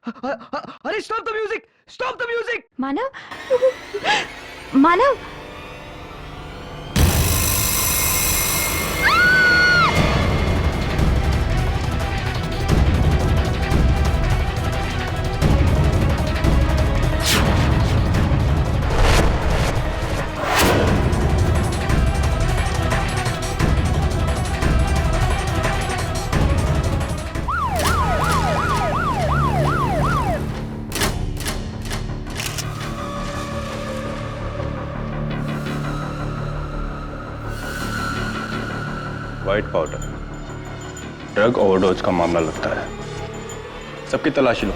अरे stop the music, stop the music. Manav, Manav, white powder drug overdose का मामला लगता है। सबकी तलाशी लो।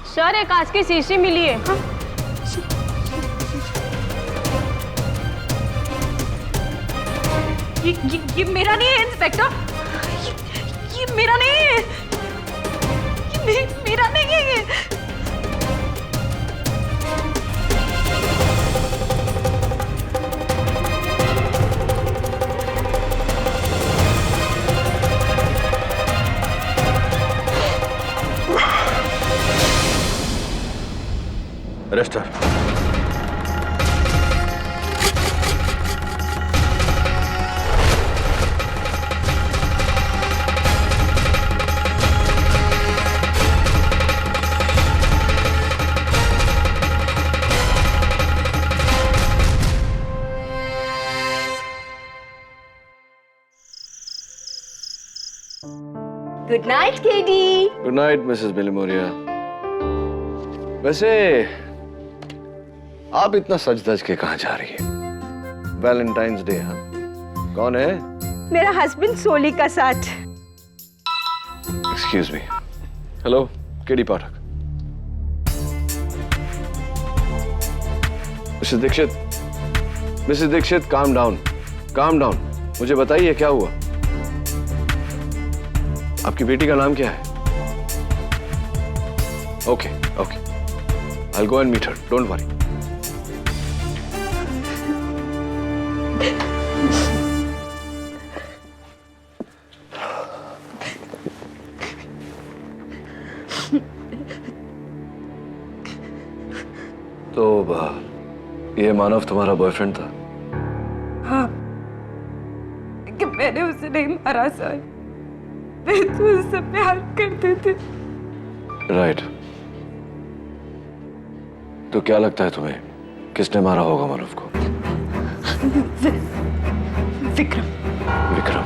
सर, एक कांच की शीशी मिली है। ये मेरा नहीं है इंस्पेक्टर, ये मेरा नहीं है, ये मेरा नहीं है ये। Arrest her. Good night KD. Good night Mrs Bilimoria. वैसे आप इतना सज धज के कहाँ जा रही है? वैलेंटाइंस डे, हाँ? कौन है? मेरा हस्बैंड सोली का साथ। Excuse me. हेलो, केडी पाठक। Mrs Dixit, calm down, calm down. मुझे बताइए क्या हुआ? आपकी बेटी का नाम क्या है? Okay, okay. I'll go and meet her. Don't worry. तो ये मानव तुम्हारा बॉयफ्रेंड था? हाँ, कि मैंने उसे नहीं मारा सर, मैं तो उससे प्यार करते थे। राइट। तो क्या लगता है तुम्हें, किसने मारा होगा मानव को? विक्रम। विक्रम।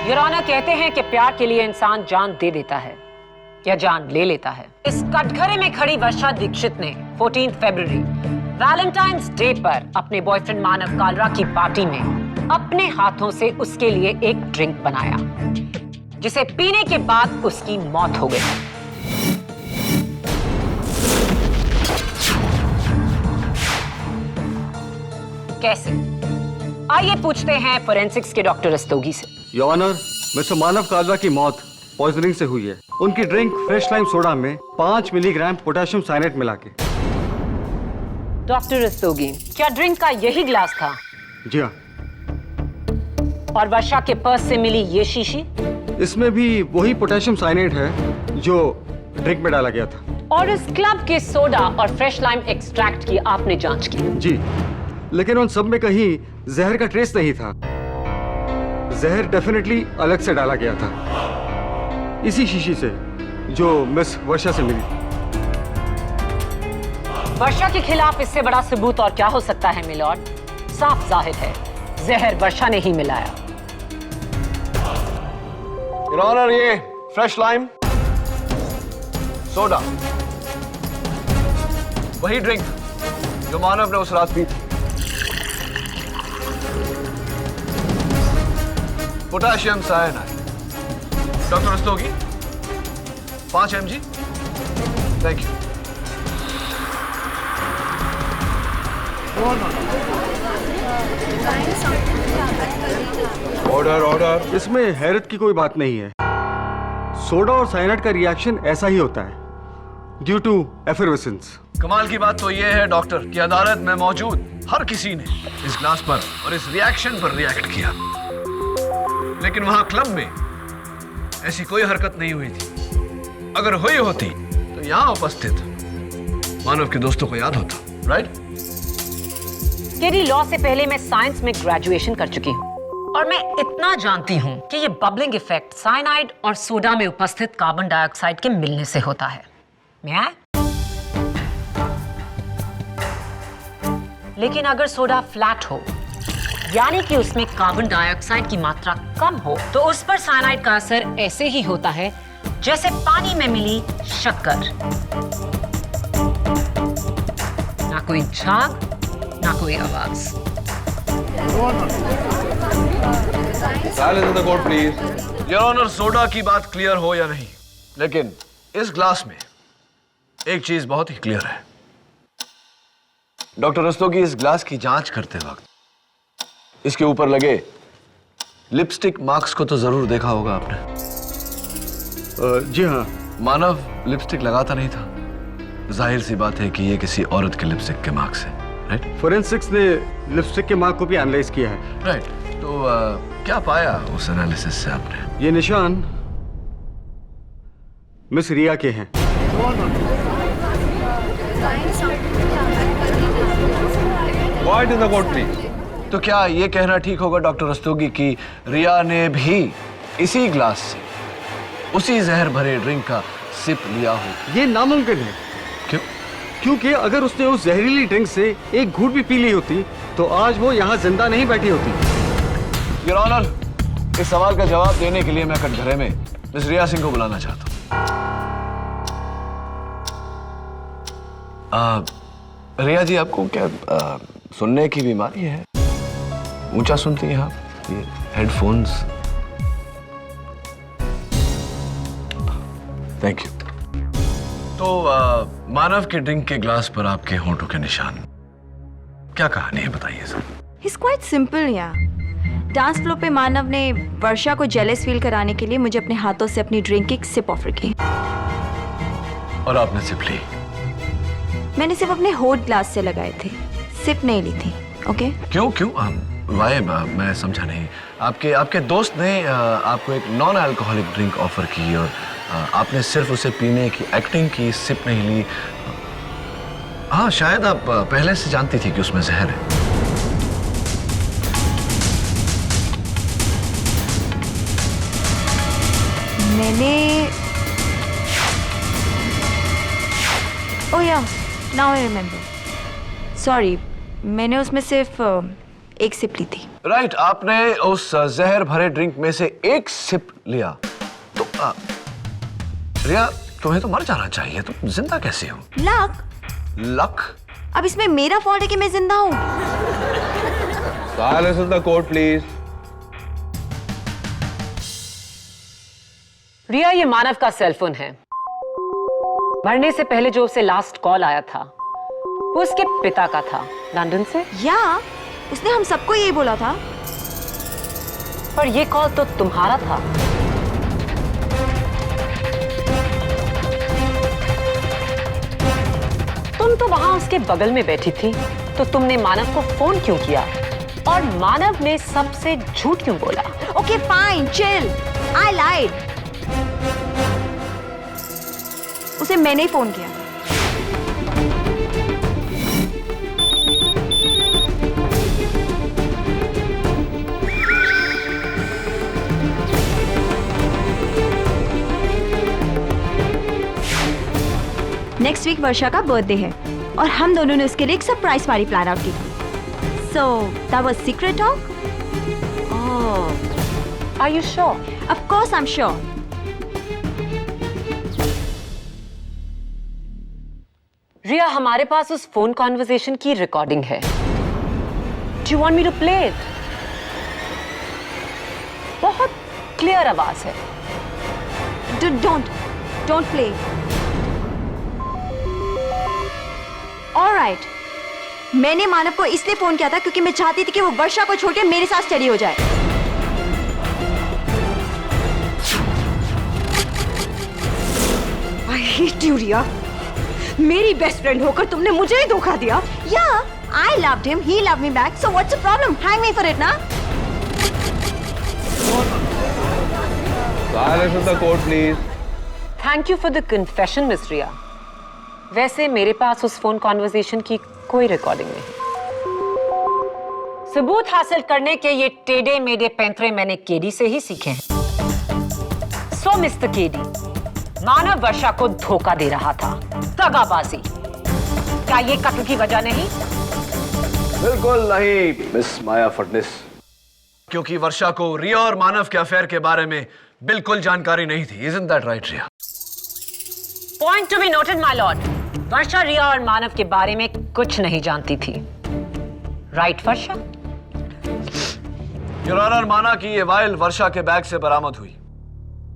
योर ऑनर, कहते हैं कि प्यार के लिए इंसान जान दे देता है या जान ले लेता है। इस कटघरे में खड़ी वर्षा दीक्षित ने 14 फरवरी वैलेंटाइंस डे पर अपने बॉयफ्रेंड मानव कालरा की पार्टी में अपने हाथों से उसके लिए एक ड्रिंक बनाया, जिसे पीने के बाद उसकी मौत हो गई। कैसे? आइए पूछते हैं फोरेंसिक्स के डॉक्टर रस्तोगी से। योर ऑनर, मिस्टर मानव कालरा की मौत पॉइजनिंग से हुई है। उनकी ड्रिंक फ्रेश लाइम सोडा में 5 मिलीग्राम पोटेशियम साइनेट मिला के। डॉक्टर रस्तोगी, क्या ड्रिंक का यही ग्लास था? जी हाँ। और वर्षा के पर्स से मिली ये शीशी? इसमें भी वही पोटेशियम साइनेट है जो ड्रिंक में डाला गया था। और इस क्लब के सोडा और फ्रेश लाइम एक्सट्रैक्ट की आपने जांच की? जी, लेकिन उन सब में कहीं जहर का ट्रेस नहीं था। जहर डेफिनेटली अलग से डाला गया था, इसी शीशी से जो मिस वर्षा से मिली। वर्षा के खिलाफ इससे बड़ा सबूत और क्या हो सकता है मिलॉर्ड? साफ जाहिर है, जहर वर्षा ने ही मिलाया। योर ऑनर, ये फ्रेश लाइम सोडा, वही ड्रिंक जो मानव ने उस रात पी थी। Potassium cyanide. Doctor Rastogi 5 mg। Thank you. Order order. इसमें हैरत की कोई बात नहीं है। सोडा और साइनाइड का रिएक्शन ऐसा ही होता है ड्यू टू एफरवेसेंस। कमाल की बात तो यह है डॉक्टर कि अदालत में मौजूद हर किसी ने इस ग्लास पर और इस रिएक्शन पर रिएक्ट किया, लेकिन वहां क्लब में ऐसी कोई हरकत नहीं हुई थी। अगर हुई होती तो यहां उपस्थित मानव के दोस्तों को याद होता। राइट? केडी, लॉ से पहले मैं साइंस में ग्रेजुएशन कर चुकी हूँ और मैं इतना जानती हूँ कि ये बबलिंग इफेक्ट साइनाइड और सोडा में उपस्थित कार्बन डाइऑक्साइड के मिलने से होता है। मैं लेकिन अगर सोडा फ्लैट हो, यानी कि उसमें कार्बन डाइऑक्साइड की मात्रा कम हो, तो उस पर साइनाइड का असर ऐसे ही होता है जैसे पानी में मिली शक्कर। ना कोई झाग, ना कोई आवाज। Silence in the court please. Your honour, soda की बात क्लियर हो या नहीं, लेकिन इस ग्लास में एक चीज बहुत ही क्लियर है। डॉक्टर रस्तोगी, इस ग्लास की जांच करते वक्त इसके ऊपर लगे लिपस्टिक मार्क्स को तो जरूर देखा होगा आपने। जी हाँ। मानव लिपस्टिक लगाता नहीं था। जाहिर सी बात है कि ये किसी औरत के लिपस्टिक के मार्क्स हैं, राइट? फोरेंसिक्स ने लिपस्टिक के मार्क को भी एनालाइज किया है। राइट। तो क्या पाया उस एनालिसिस से आपने? ये निशान मिस रिया के हैं। Quiet in the court, please. तो क्या ये कहना ठीक होगा डॉक्टर रस्तोगी कि रिया ने भी इसी ग्लास से उसी जहर भरे ड्रिंक का सिप लिया हो? ये नामुमकिन है। क्यों? क्योंकि अगर उसने उस जहरीली ड्रिंक से एक घूंट भी पी ली होती तो आज वो यहाँ जिंदा नहीं बैठी होती। योर ऑनर, इस सवाल का जवाब देने के लिए मैं कटघरे में मिस रिया सिंह को बुलाना चाहता हूँ। रिया जी, आपको क्या सुनने की बीमारी है? ऊंचा सुनती हैं आप? ये हेडफोन्स। Thank you. तो मानव के ड्रिंक के ग्लास पर आपके होंठों के निशान, क्या कहानी है, बताइए sir. He's quite simple, yeah. Dance floor पे मानव ने वर्षा को जेलस फील कराने के लिए मुझे अपने हाथों से अपनी ड्रिंक की एक सिप ऑफर की। और आपने सिप ली? मैंने सिर्फ अपने होठ ग्लास से लगाए थे, सिप नहीं ली थी। ओके? क्यों क्यों? वाई? मैं समझा नहीं। आपके दोस्त ने आपको एक नॉन अल्कोहलिक ड्रिंक ऑफर की और आपने सिर्फ उसे पीने की एक्टिंग की, सिप नहीं ली। हाँ, शायद आप पहले से जानती थी कि उसमें जहर है। मैंने ओह या, नाउ आई रिमेम्बर। सॉरी, मैंने उसमें सिर्फ एक सिप ली थी। राइट, आपने उस जहर भरे ड्रिंक में से एक सिप लिया। तो रिया, तुम्हें तो मर जाना चाहिए, तुम जिंदा कैसे हो? लक। लक? अब इसमें मेरा फॉल्ट है कि मैं जिंदा हूँ? Silence in the court please. Riya, ये मानव का सेलफोन है। मरने से पहले जो उसे लास्ट कॉल आया था वो उसके पिता का था, लंदन से। या, उसने हम सबको यही बोला था। पर ये कॉल तो तुम्हारा था। तुम तो वहां उसके बगल में बैठी थी, तो तुमने मानव को फोन क्यों किया? और मानव ने सबसे झूठ क्यों बोला? ओके फाइन, चिल, आई लाइड। उसे मैंने ही फोन किया। नेक्स्ट वीक वर्षा का बर्थडे है और हम दोनों ने उसके लिए एक सरप्राइज पार्टी प्लान आउट की। So that was secret talk. Oh, are you sure? Of course I am sure. Riya, हमारे पास उस फोन कॉन्वर्सेशन की रिकॉर्डिंग है। Do you want me to play it? बहुत क्लियर आवाज है। Don't play. Alright. मैंने मानव को इसलिए फोन किया था क्योंकि मैं चाहती थी कि वो वर्षा को छोड़ के मेरे साथ स्टडी हो जाए। I hate you, रिया। मेरी बेस्ट फ्रेंड होकर तुमने मुझे ही धोखा दिया। Yeah, I loved him. He loved me back. So what's the problem? Hang me for it, ना? Silence in the court, please. Thank you for the confession, miss Riya. वैसे मेरे पास उस फोन कॉन्वर्सेशन की कोई रिकॉर्डिंग नहीं। सबूत हासिल करने के ये टेढ़े मेढ़े पैंतरे मैंने केडी से ही सीखे हैं। सो मिस्टर केडी, मानव वर्षा को धोखा दे रहा था, दगाबाजी। क्या ये कत्ल की वजह नहीं? बिल्कुल नहीं मिस माया फडनिस, क्योंकि वर्षा को रिया और मानव के अफेयर के बारे में बिल्कुल जानकारी नहीं थी। Isn't that right, Riya? Point to be noted my lord. Varsha Riya और मानव के बारे में कुछ नहीं जानती थी। Right Varsha? योर ऑनर, माना कि ये वायल वर्षा के बैग से बरामद हुई,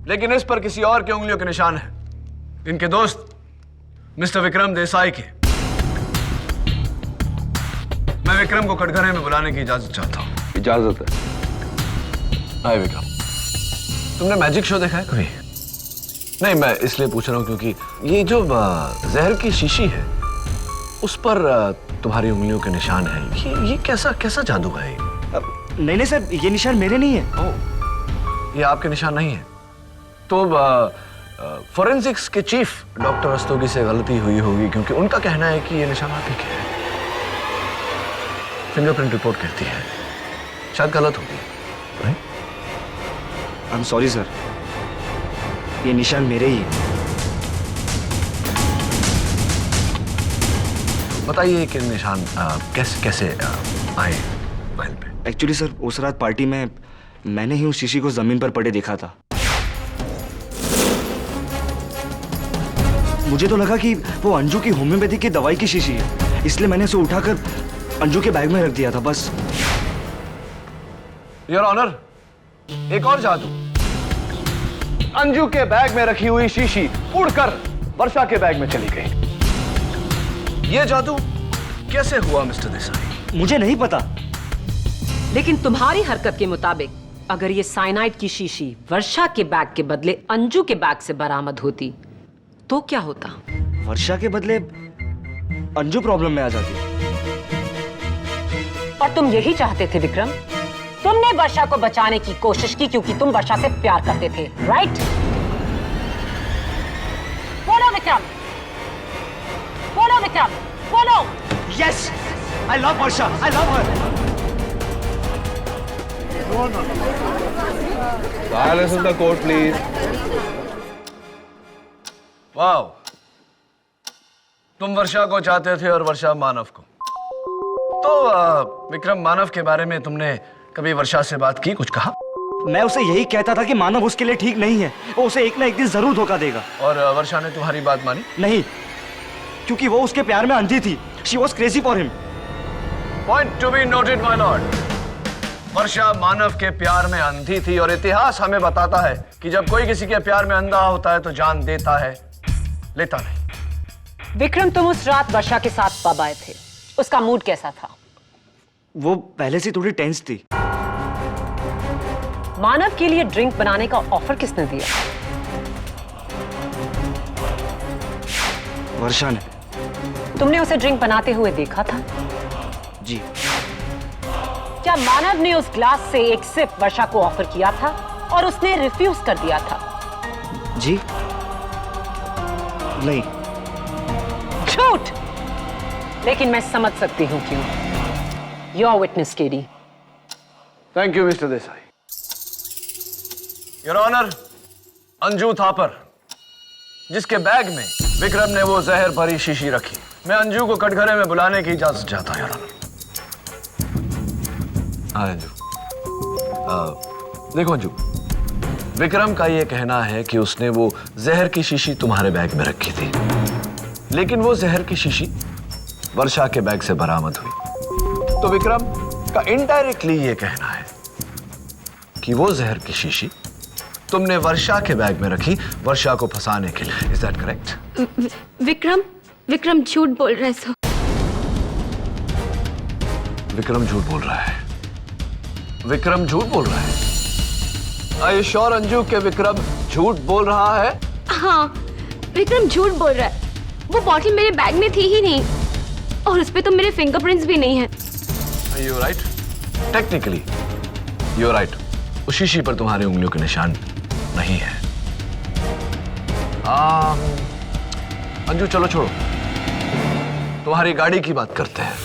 लेकिन इस पर किसी और की उंगलियों के निशान हैं। इनके दोस्त मिस्टर विक्रम देसाई के। मैं विक्रम को कटघरे में बुलाने की इजाजत चाहता हूं। इजाजत है। हाय विक्रम, तुमने मैजिक शो देखा है कभी? नहीं, मैं इसलिए पूछ रहा हूं क्योंकि ये जो जहर की शीशी है उस पर तुम्हारी उंगलियों के निशान हैं। ये कैसा जादू है? नहीं सर, ये निशान मेरे नहीं है। ओह, ये आपके निशान नहीं है? तो फोरेंसिक्स के चीफ डॉक्टर रस्तोगी से गलती हुई होगी, क्योंकि उनका कहना है कि ये निशान आप ही के हैं। फिंगरप्रिंट रिपोर्ट कहती है, शायद गलत होगी। आई एम सॉरी सर, ये निशान मेरे ही है। बताइए कि निशान कैसे आए फाइल पे? एक्चुअली सर, उस रात पार्टी में मैंने ही उस शीशी को जमीन पर पड़े देखा था। मुझे तो लगा कि वो अंजू की होम्योपैथी की दवाई की शीशी है, इसलिए मैंने उसे उठाकर अंजू के बैग में रख दिया था, बस। योर ऑनर, एक और जादू। अंजू के बैग में रखी हुई शीशी उड़कर वर्षा के बैग में चली गई। यह जादू कैसे हुआ मिस्टर देसाई? मुझे नहीं पता। लेकिन तुम्हारी हरकत के मुताबिक अगर ये साइनाइड की शीशी वर्षा के बैग के बदले अंजू के बैग से बरामद होती तो क्या होता? वर्षा के बदले अंजू प्रॉब्लम में आ जाती। और तुम यही चाहते थे विक्रम? तुमने वर्षा को बचाने की कोशिश की क्योंकि तुम वर्षा से प्यार करते थे, राइट? बोलो विक्रम, बोलो विक्रम, बोलो। Yes, I love Varsha, I love her. Silence in the court, please. Wow, तुम वर्षा को चाहते थे और वर्षा मानव को। तो विक्रम, मानव के बारे में तुमने कभी वर्षा से बात की, कुछ कहा? मैं उसे यही कहता था कि मानव उसके लिए ठीक नहीं है, वो उसे एक ना एक दिन जरूर धोखा देगा। और वर्षा ने तुम्हारी बात मानी? नहीं, क्योंकि वो उसके प्यार में अंधी थी। She was crazy for him. Point to be noted my lord. Varsha Manav के प्यार में अंधी थी और इतिहास हमें बताता है कि जब कोई किसी के प्यार में अंधा होता है तो जान देता है, लेता नहीं। विक्रम, तुम उस रात वर्षा के साथ पब आए थे, उसका मूड कैसा था? वो पहले से थोड़ी टेंस थी। मानव के लिए ड्रिंक बनाने का ऑफर किसने दिया? वर्षा ने। तुमने उसे ड्रिंक बनाते हुए देखा था? जी। क्या मानव ने उस ग्लास से एक सिप वर्षा को ऑफर किया था और उसने रिफ्यूज कर दिया था? जी नहीं। झूठ। लेकिन मैं समझ सकती हूं क्यों। Your witness KD. Thank you mister Desai. Your honour, Anju Thapar, जिसके बैग में विक्रम ने वो जहर भरी शीशी रखी, मैं अंजू को कटघरे में बुलाने की इजाजत चाहता हूं, योर ऑनर। हाँ अंजू, देखो अंजू, विक्रम का ये कहना है कि उसने वो जहर की शीशी तुम्हारे बैग में रखी थी। लेकिन वो जहर की शीशी वर्षा के बैग से बरामद हुई। तो विक्रम का इनडायरेक्टली ये कहना है कि वो जहर की शीशी तुमने वर्षा के बैग में रखी वर्षा को फंसाने के लिए। Is that correct? विक्रम झूठ बोल रहा है सर। विक्रम झूठ बोल रहा है। विक्रम झूठ बोल रहा है। Are you sure, अंजू के विक्रम झूठ बोल रहा है? हाँ, विक्रम झूठ बोल रहा है। वो बॉटल मेरे बैग में थी ही नहीं और उस पे तो मेरे फिंगरप्रिंट्स भी नहीं हैं। You're right. Technically, you're right. उस शीशी पर तुम्हारी उंगलियों के निशान नहीं है। अंजू चलो छोड़ो, तुम्हारी गाड़ी की बात करते हैं।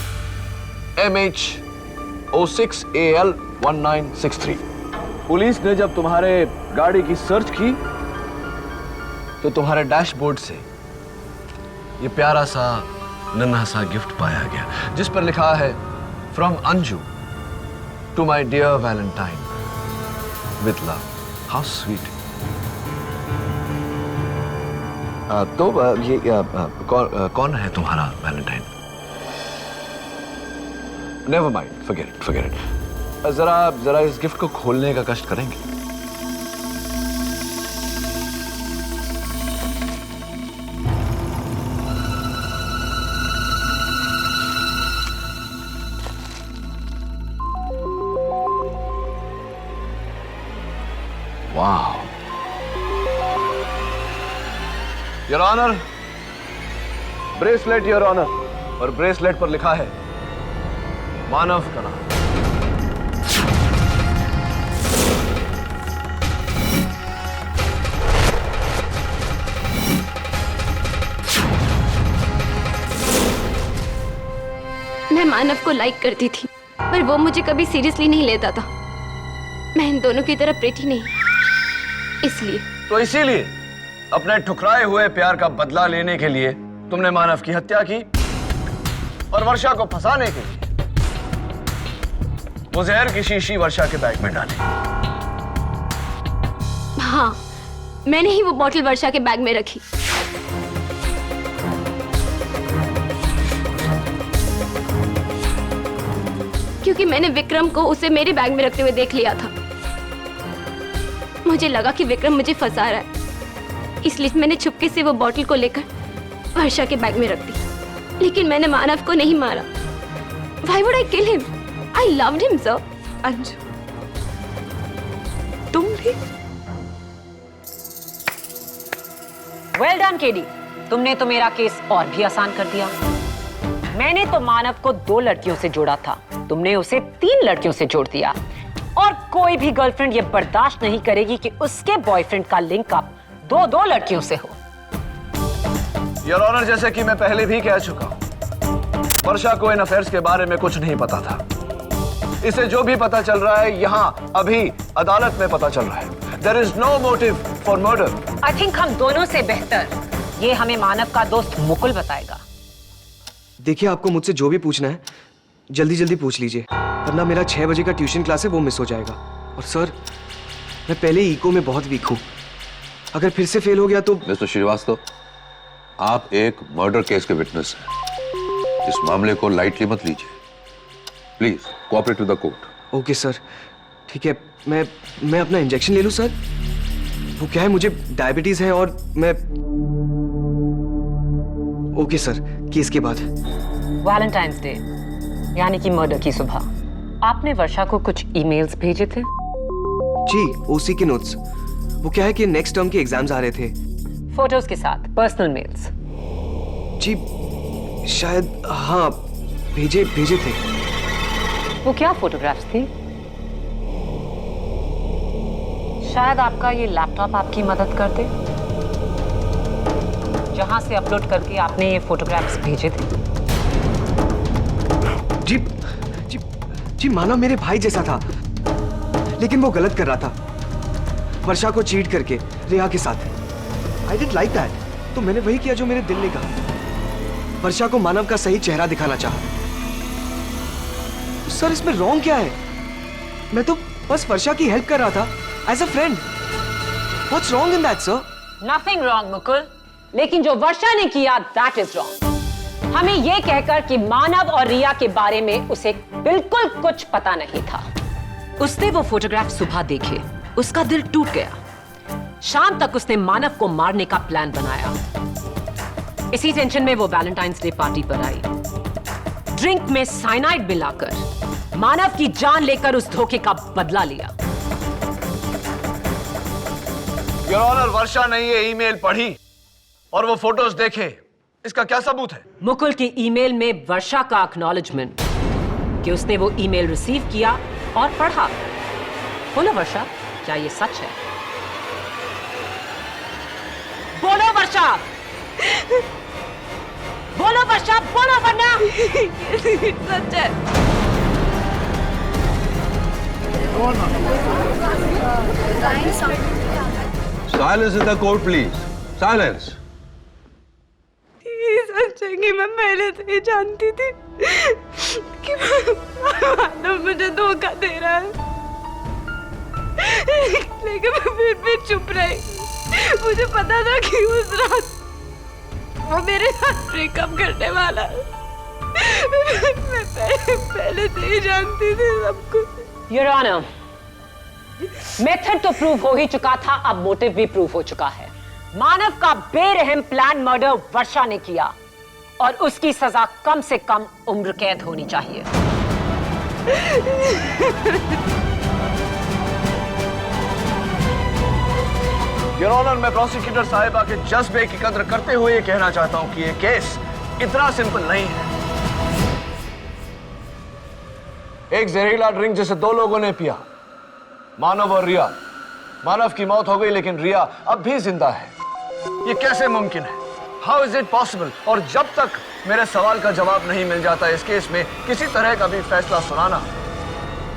MH06AL1963। पुलिस ने जब तुम्हारे गाड़ी की सर्च की तो तुम्हारे डैशबोर्ड से ये प्यारा सा नन्हा सा गिफ्ट पाया गया जिस पर लिखा है from Anju to my dear valentine with love. How sweet. तो ये कौन है तुम्हारा valentine? Never mind, forget it. जरा इस गिफ्ट को खोलने का कष्ट करेंगे? वाह, your honour, bracelet your honour. और ब्रेसलेट पर लिखा है मानव का नाम। मैं मानव को लाइक करती थी पर वो मुझे कभी सीरियसली नहीं लेता था। मैं इन दोनों की तरह प्रेटी नहीं, इसलिए। तो इसीलिए अपने ठुकराए हुए प्यार का बदला लेने के लिए तुमने मानव की हत्या की और वर्षा को फंसाने के लिए वो जहर की शीशी वर्षा के बैग में डाली। हाँ, मैंने ही वो बॉटल वर्षा के बैग में रखी। क्योंकि मैंने विक्रम को उसे मेरे बैग में रखते हुए देख लिया था। मुझे लगा कि विक्रम मुझे फंसा रहा है, इसलिए मैंने चुपके से वो बॉटल को लेकर वर्षा के बैग में रख दी। लेकिन मैंने मानव को नहीं मारा। Why would I kill him? I loved him, sir. Anju, तुम भी? वेल डन केडी, तुमने तो मेरा केस और भी आसान कर दिया। मैंने तो मानव को 2 लड़कियों से जोड़ा था, तुमने उसे 3 लड़कियों से जोड़ दिया। और कोई भी गर्लफ्रेंड ये बर्दाश्त नहीं करेगी कि उसके बॉयफ्रेंड का लिंक अप 2 लड़कियों से हो। योर ऑनर, जैसे कि मैं पहले भी कह चुका हूं, वर्षा को इन अफेयर्स के बारे में कुछ नहीं पता था। इसे जो भी पता चल रहा है यहां अभी अदालत में पता चल रहा है। There is no motive for murder. I think हम दोनों से बेहतर ये हमें मानव का दोस्त मुकुल बताएगा। देखिए, आपको मुझसे जो भी पूछना है जल्दी जल्दी पूछ लीजिए, वरना मेरा 6 बजे का ट्यूशन क्लास है वो मिस हो जाएगा। और सर, मैं पहले इको में बहुत वीक हूँ, अगर फिर से फेल हो गया तो। मिस्टर श्रीवास्तव, आप एक मर्डर केस के विटनेस हैं। इस मामले को लाइटली मत लीजिए। Please cooperate with the court. Okay sir, ठीक है। मैं अपना इंजेक्शन ले लूँ सर? वो क्या है, मुझे डायबिटीज है और मैं। ओके सर, केस के बाद। वैलेंटाइंस डे यानी कि मर्डर की सुबह आपने वर्षा को कुछ ईमेल्स भेजे थे? जी, ओसी के नोट्स। वो क्या है कि नेक्स्ट टर्म के एग्जाम्स आ रहे थे। फोटोज के साथ पर्सनल मेल्स? जी शायद, हाँ, भेजे थे। वो क्या फोटोग्राफ्स थी? शायद आपका ये लैपटॉप आपकी मदद करते, जहां से अपलोड करके आपने ये फोटोग्राफ्स भेजे थे। जी मानव मेरे भाई जैसा था, लेकिन वो गलत कर रहा था, वर्षा को चीट करके रेहा के साथ। आई डिडंट लाइक दैट, तो मैंने वही किया जो मेरे दिल ने कहा। वर्षा को मानव का सही चेहरा दिखाना चाहा। तो सर, इसमें रॉन्ग क्या है? मैं तो बस वर्षा की हेल्प कर रहा था as a friend. What's wrong in that sir? Nothing wrong Mukul. लेकिन जो वर्षा ने किया दैट इज रॉन्ग। हमें यह कहकर कि मानव और रिया के बारे में उसे बिल्कुल कुछ पता नहीं था। उसने वो फोटोग्राफ सुबह देखे, उसका दिल टूट गया। शाम तक उसने मानव को मारने का प्लान बनाया। इसी टेंशन में वो वैलेंटाइंस डे पार्टी पर आई। ड्रिंक में साइनाइड मिलाकर मानव की जान लेकर उस धोखे का बदला लिया। योर ऑनर, वर्षा ने ये ईमेल पढ़ी और वो फोटोज देखे, इसका क्या सबूत है? मुकुल की ईमेल में वर्षा का एक्नॉलेजमेंट कि उसने वो ईमेल रिसीव किया और पढ़ा। बोलो वर्षा, क्या ये सच है? बोलो वर्षा, बोलो वर्षा, बोलो वरना सच है। Silence in the court, please. Silence. ये सच है कि मैं पहले से ही जानती थी कि मानव मुझे धोखा दे रहा है, लेकिन मैं फिर भी चुप रही। मुझे पता था कि उस रात वो मेरे साथ ब्रेकअप करने वाला है। मैं पहले से ही जानती थी सब कुछ। योर ऑनर, मेथड तो प्रूव हो ही चुका था, अब मोटिव भी प्रूव हो चुका है। मानव का बेरहम प्लान मर्डर वर्षा ने किया और उसकी सजा कम से कम उम्र कैद होनी चाहिए। योर ऑनर, मैं प्रोसिक्यूटर साहिबा के जज्बे की कद्र करते हुए ये कहना चाहता हूं कि ये केस इतना सिंपल नहीं है। एक जहरीला ड्रिंक जिसे दो लोगों ने पिया, मानव और रिया। मानव की मौत हो गई लेकिन रिया अब भी जिंदा है। ये कैसे मुमकिन है? How is it possible? और जब तक मेरे सवाल का जवाब नहीं मिल जाता इस केस में किसी तरह का भी फैसला सुनाना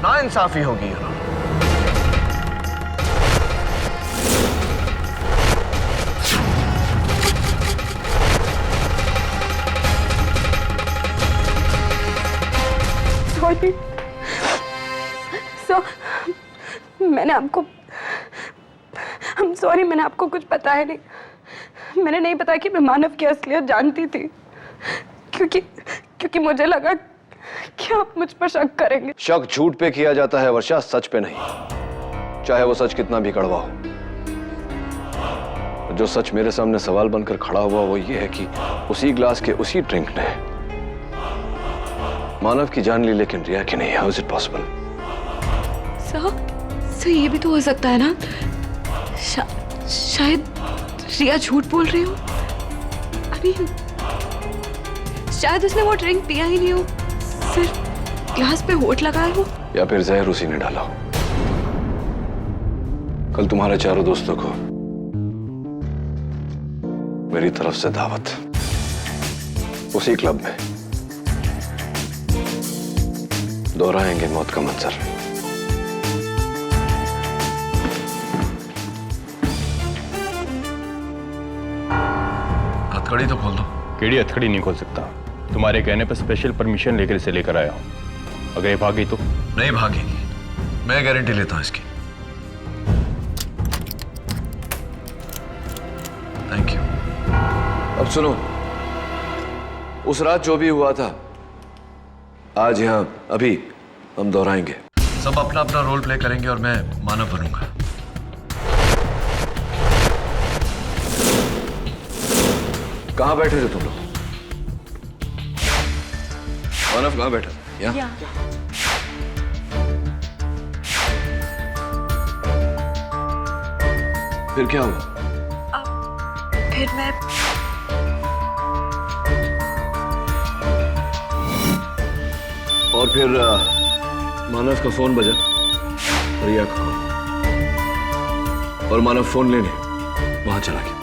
नाइंसाफी होगी। मैंने आपको कुछ बताया नहीं। मैंने नहीं बताया कि मैं मानव की असलियत जानती थी, क्योंकि मुझे लगा कि आप मुझ पर शक करेंगे। शक झूठ पे किया जाता है वर्षा, सच पे नहीं, चाहे वो सच कितना भी कड़वा हो। जो सच मेरे सामने सवाल बनकर खड़ा हुआ वो ये है कि उसी ग्लास के उसी ड्रिंक ने मानव की जान ली लेकिन रिया की नहीं। How is it possible? Sir ये भी तो हो सकता है ना, शायद रिया झूठ बोल रही हो। शायद उसने वो ड्रिंक पिया ही नहीं हो, सिर्फ ग्लास पे होठ लगाया हो। या फिर जहर उसी ने डाला हो। कल तुम्हारे चारों दोस्तों को मेरी तरफ से दावत, उसी क्लब में दोहराएंगे मौत का मंजर। हथकड़ी तो खोल दो। केड़ी हथकड़ी नहीं खोल सकता। तुम्हारे कहने पर स्पेशल परमिशन लेकर इसे लेकर आया हूं। अगर ये भागी तो? नहीं भागेगी, मैं गारंटी लेता हूं इसकी। Thank you. अब सुनो, उस रात जो भी हुआ था आज यहां अभी हम दोहराएंगे। सब अपना अपना रोल प्ले करेंगे और मैं मानव बनूंगा। कहां बैठे थे तुम लोग? मानव कहां बैठा था? यहाँ? फिर क्या हुआ? फिर मैं और फिर मानव का फोन बजा, रिया का, और मानव फोन लेने वहां चला गया।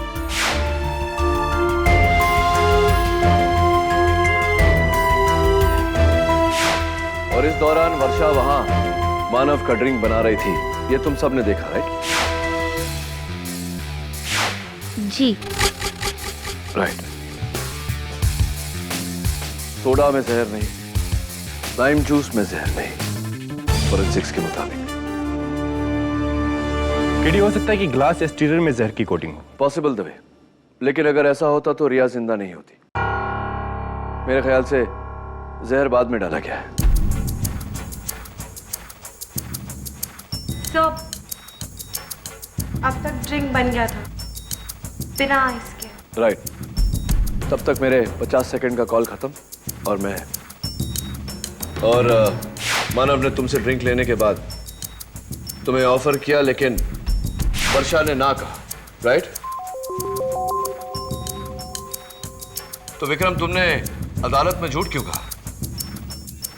और इस दौरान वर्षा वहां मानव का ड्रिंक बना रही थी, ये तुम सबने देखा, राइट? जी राइट। सोडा में जहर नहीं, लाइम जूस में जहर नहीं, फोरेंसिक्स के मुताबिक। केडी हो सकता है कि ग्लास या स्टीरर में जहर की कोटिंग हो। पॉसिबल दवे, लेकिन अगर ऐसा होता तो रिया जिंदा नहीं होती। मेरे ख्याल से जहर बाद में डाला गया है। So, अब तक ड्रिंक बन गया था बिना आइस के। राइट। तब तक मेरे 50 सेकंड का कॉल खत्म और मैं मानव ने तुमसे ड्रिंक लेने के बाद तुम्हें ऑफर किया, लेकिन वर्षा ने ना कहा, राइट? तो विक्रम, तुमने अदालत में झूठ क्यों कहा?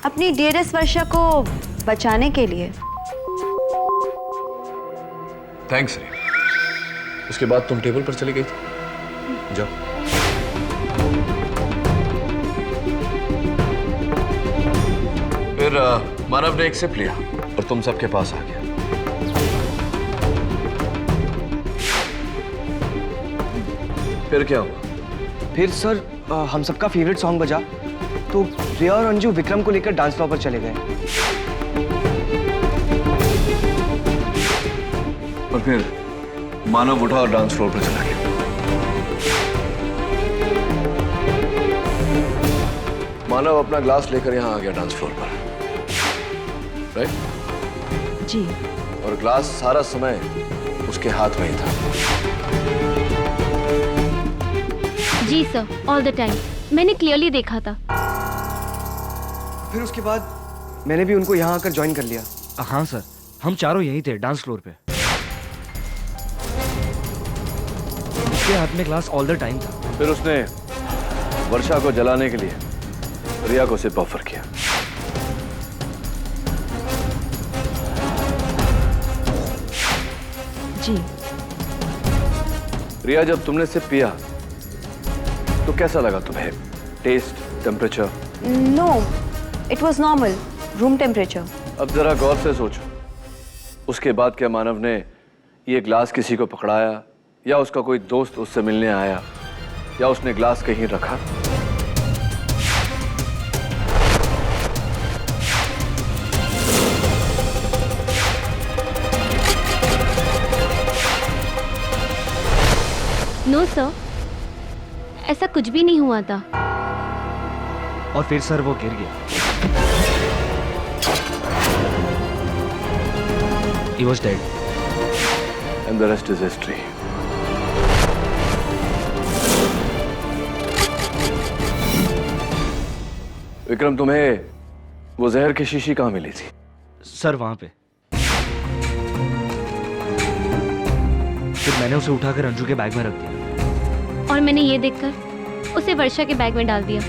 अपनी डियरेस्ट वर्षा को बचाने के लिए। थैंक्स रे। उसके बाद तुम टेबल पर चली गई थी। जाओ। फिर मानव ने एक सिप लिया और तुम सबके पास आ गया। फिर क्या हुआ? फिर सर हम सबका फेवरेट सॉन्ग बजा तो रिया और अंजू विक्रम को लेकर डांस फ्लोर पर चले गए। और फिर मानव उठा और डांस फ्लोर पर चला गया। मानव अपना ग्लास लेकर यहां आ गया डांस फ्लोर पर, राइट? जी। और ग्लास सारा समय उसके हाथ में ही था। जी सर, ऑल द टाइम मैंने क्लियरली देखा था। फिर उसके बाद मैंने भी उनको यहाँ आकर ज्वाइन कर लिया। हाँ सर, हम चारों यहीं थे डांस फ्लोर पे। उसके हाथ में ग्लास ऑल द टाइम था। फिर उसने वर्षा को जलाने के लिए रिया को सिर्फ ऑफर किया। जी। रिया, जब तुमने सिर्फ पिया तो कैसा लगा तुम्हें? Taste, temperature? No, it was normal, room temperature. अब जरा गौर से सोचो, उसके बाद क्या मानव ने ये ग्लास किसी को पकड़ाया, या उसका कोई दोस्त उससे मिलने आया, या उसने ग्लास कहीं रखा? नो सर, ऐसा कुछ भी नहीं हुआ था। और फिर सर वो गिर गया। He was dead. And the rest is history. Vikram, तुम्हें वो जहर की शीशी कहाँ मिली थी? सर वहां पे। फिर मैंने उसे उठाकर अंजू के बैग में रख दिया। और मैंने ये देखकर उसे वर्षा के बैग में डाल दिया।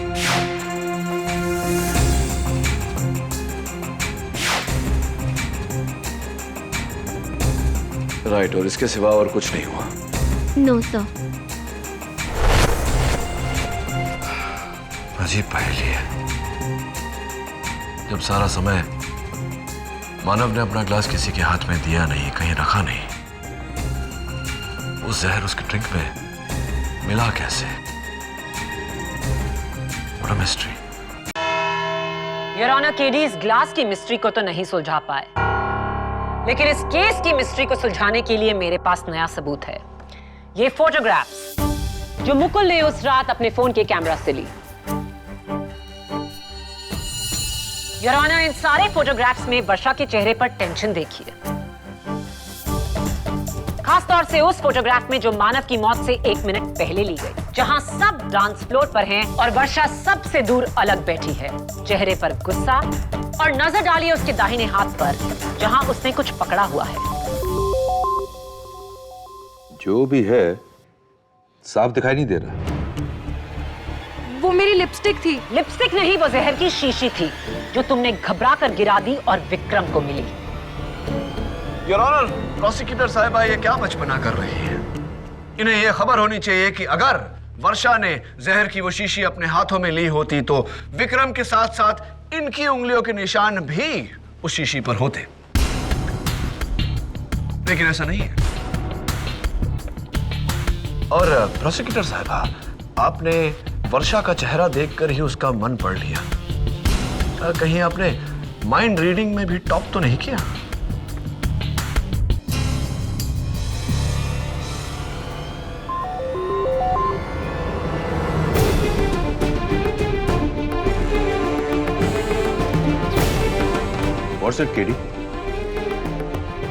राइट। और इसके सिवा और कुछ नहीं हुआ? No sir. अजीब पहेली है। जब सारा समय मानव ने अपना ग्लास किसी के हाथ में दिया नहीं, कहीं रखा नहीं, वो जहर उसके ड्रिंक में मिला कैसे? What a mystery. Your honour, KD इस ग्लास की मिस्ट्री को तो नहीं सुलझा पाए, लेकिन इस केस की मिस्ट्री को सुलझाने के लिए मेरे पास नया सबूत है। ये फोटोग्राफ्स जो मुकुल ने उस रात अपने फोन के कैमरा से ली। योर ऑनर, इन सारे फोटोग्राफ्स में वर्षा के चेहरे पर टेंशन देखिए, खास तौर से उस फोटोग्राफ में जो मानव की मौत से 1 मिनट पहले ली गई, जहां सब डांस फ्लोर पर हैं और वर्षा सबसे दूर अलग बैठी है, चेहरे पर गुस्सा, और नजर डालिए उसके दाहिने हाथ पर जहां उसने कुछ पकड़ा हुआ है। जो भी है साफ दिखाई नहीं दे रहा। वो मेरी लिपस्टिक थी। लिपस्टिक नहीं, वो जहर की शीशी थी जो तुमने घबरा कर गिरा दी और विक्रम को मिली। योर ऑनर, प्रोसिक्यूटर साहिबा ये क्या बचपना कर रही है? इन्हें यह खबर होनी चाहिए कि अगर वर्षा ने जहर की वो शीशी अपने हाथों में ली होती तो विक्रम के साथ साथ इनकी उंगलियों के निशान भी उस शीशी पर होते, लेकिन ऐसा नहीं है। और प्रोसिक्यूटर साहिबा, आपने वर्षा का चेहरा देखकर ही उसका मन पढ़ लिया। कहीं आपने माइंड रीडिंग में भी टॉप तो नहीं किया? What's it KD?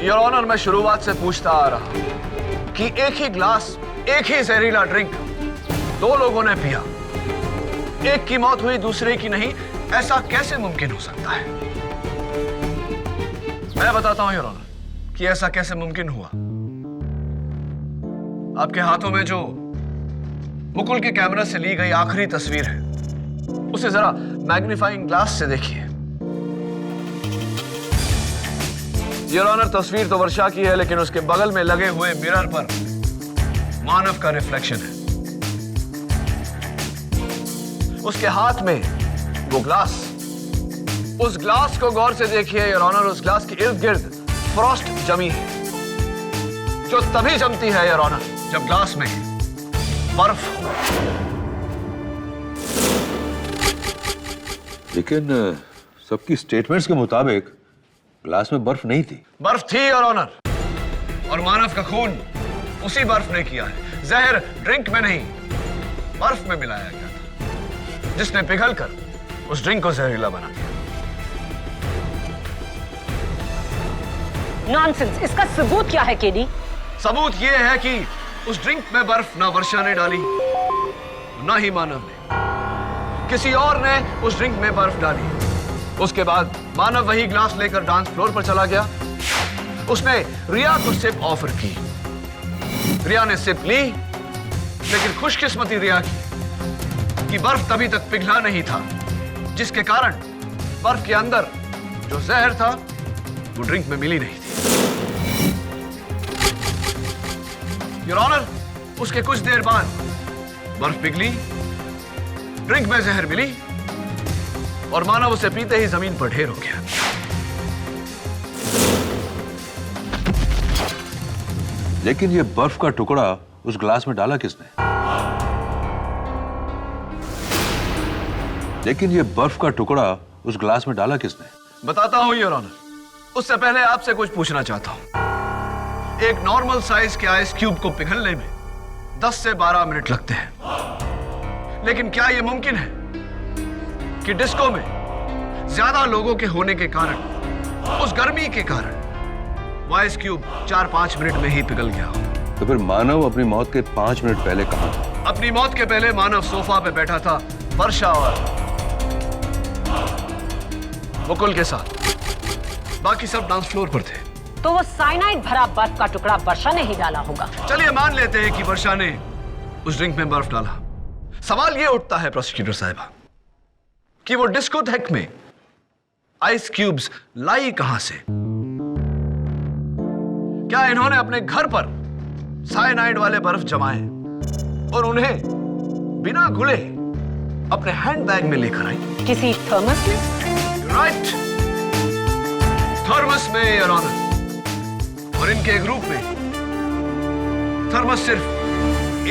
Your honour, मैं शुरुआत से पूछता आ रहा कि एक ही ग्लास, एक ही जहरीला ड्रिंक दो लोगों ने पिया, एक की मौत हुई दूसरे की नहीं, ऐसा कैसे मुमकिन हो सकता है? मैं बताता हूं योर ऑनर कि ऐसा कैसे मुमकिन हुआ। आपके हाथों में जो मुकुल के कैमरा से ली गई आखिरी तस्वीर है, उसे जरा मैग्नीफाइंग ग्लास से देखिए। योर ऑनर, तस्वीर तो वर्षा की है, लेकिन उसके बगल में लगे हुए मिरर पर मानव का रिफ्लेक्शन है। उसके हाथ में वो ग्लास, उस ग्लास को गौर से देखिए योर ऑनर। उस ग्लास के इर्द गिर्द फ्रॉस्ट जमी है, जो तभी जमती है योर ऑनर जब ग्लास में बर्फ हो। लेकिन सबकी स्टेटमेंट्स के मुताबिक ग्लास में बर्फ नहीं थी। बर्फ थी योर ऑनर, और मानव का खून उसी बर्फ ने किया है। जहर ड्रिंक में नहीं, बर्फ में मिलाया गया था, जिसने पिघलकर उस ड्रिंक को जहरीला बना दिया। नॉनसेंस, इसका सबूत क्या है केडी? सबूत यह है कि उस ड्रिंक में बर्फ ना वर्षा ने डाली, ना ही मानव ने, किसी और ने उस ड्रिंक में बर्फ डाली। उसके बाद मानव वही ग्लास लेकर डांस फ्लोर पर चला गया। उसने रिया को सिप ऑफर की, रिया ने सिप ली, लेकिन खुशकिस्मती रिया की कि बर्फ तभी तक पिघला नहीं था, जिसके कारण बर्फ के अंदर जो जहर था वो ड्रिंक में मिली नहीं थी। योर ऑनर, उसके कुछ देर बाद बर्फ पिघली, ड्रिंक में जहर मिली, और मानव उसे पीते ही जमीन पर ढेर हो गया। लेकिन ये बर्फ का टुकड़ा उस ग्लास में डाला किसने? लेकिन ये बर्फ का टुकड़ा उस ग्लास में डाला किसने? बताता हूं योर ऑनर, उससे पहले आपसे कुछ पूछना चाहता हूं। एक नॉर्मल साइज के आइस क्यूब को पिघलने में 10 से 12 मिनट लगते हैं, लेकिन क्या यह मुमकिन है कि डिस्को में ज्यादा लोगों के होने के कारण, उस गर्मी के कारण, वो आइस क्यूब 4-5 मिनट में ही पिघल गया हो? तो फिर मानव अपनी मौत के 5 मिनट पहले कहां था? अपनी मौत के पहले मानव सोफा पे बैठा था वर्षा और मुकुल के साथ, बाकी सब डांस फ्लोर पर थे। तो वो साइनाइड भरा बर्फ का टुकड़ा वर्षा ने ही डाला होगा। चलिए मान लेते हैं कि वर्षा ने उस ड्रिंक में बर्फ डाला। सवाल यह उठता है प्रोसिक्यूटर साहिबा कि वो डिस्कोथेक में आइस क्यूब्स लाई कहां से? क्या इन्होंने अपने घर पर साइनाइड वाले बर्फ जमाए और उन्हें बिना घुले अपने हैंडबैग में लेकर आई? किसी थर्मस में? राइट, थर्मस में योर ऑनर। और इनके ग्रुप में थर्मस सिर्फ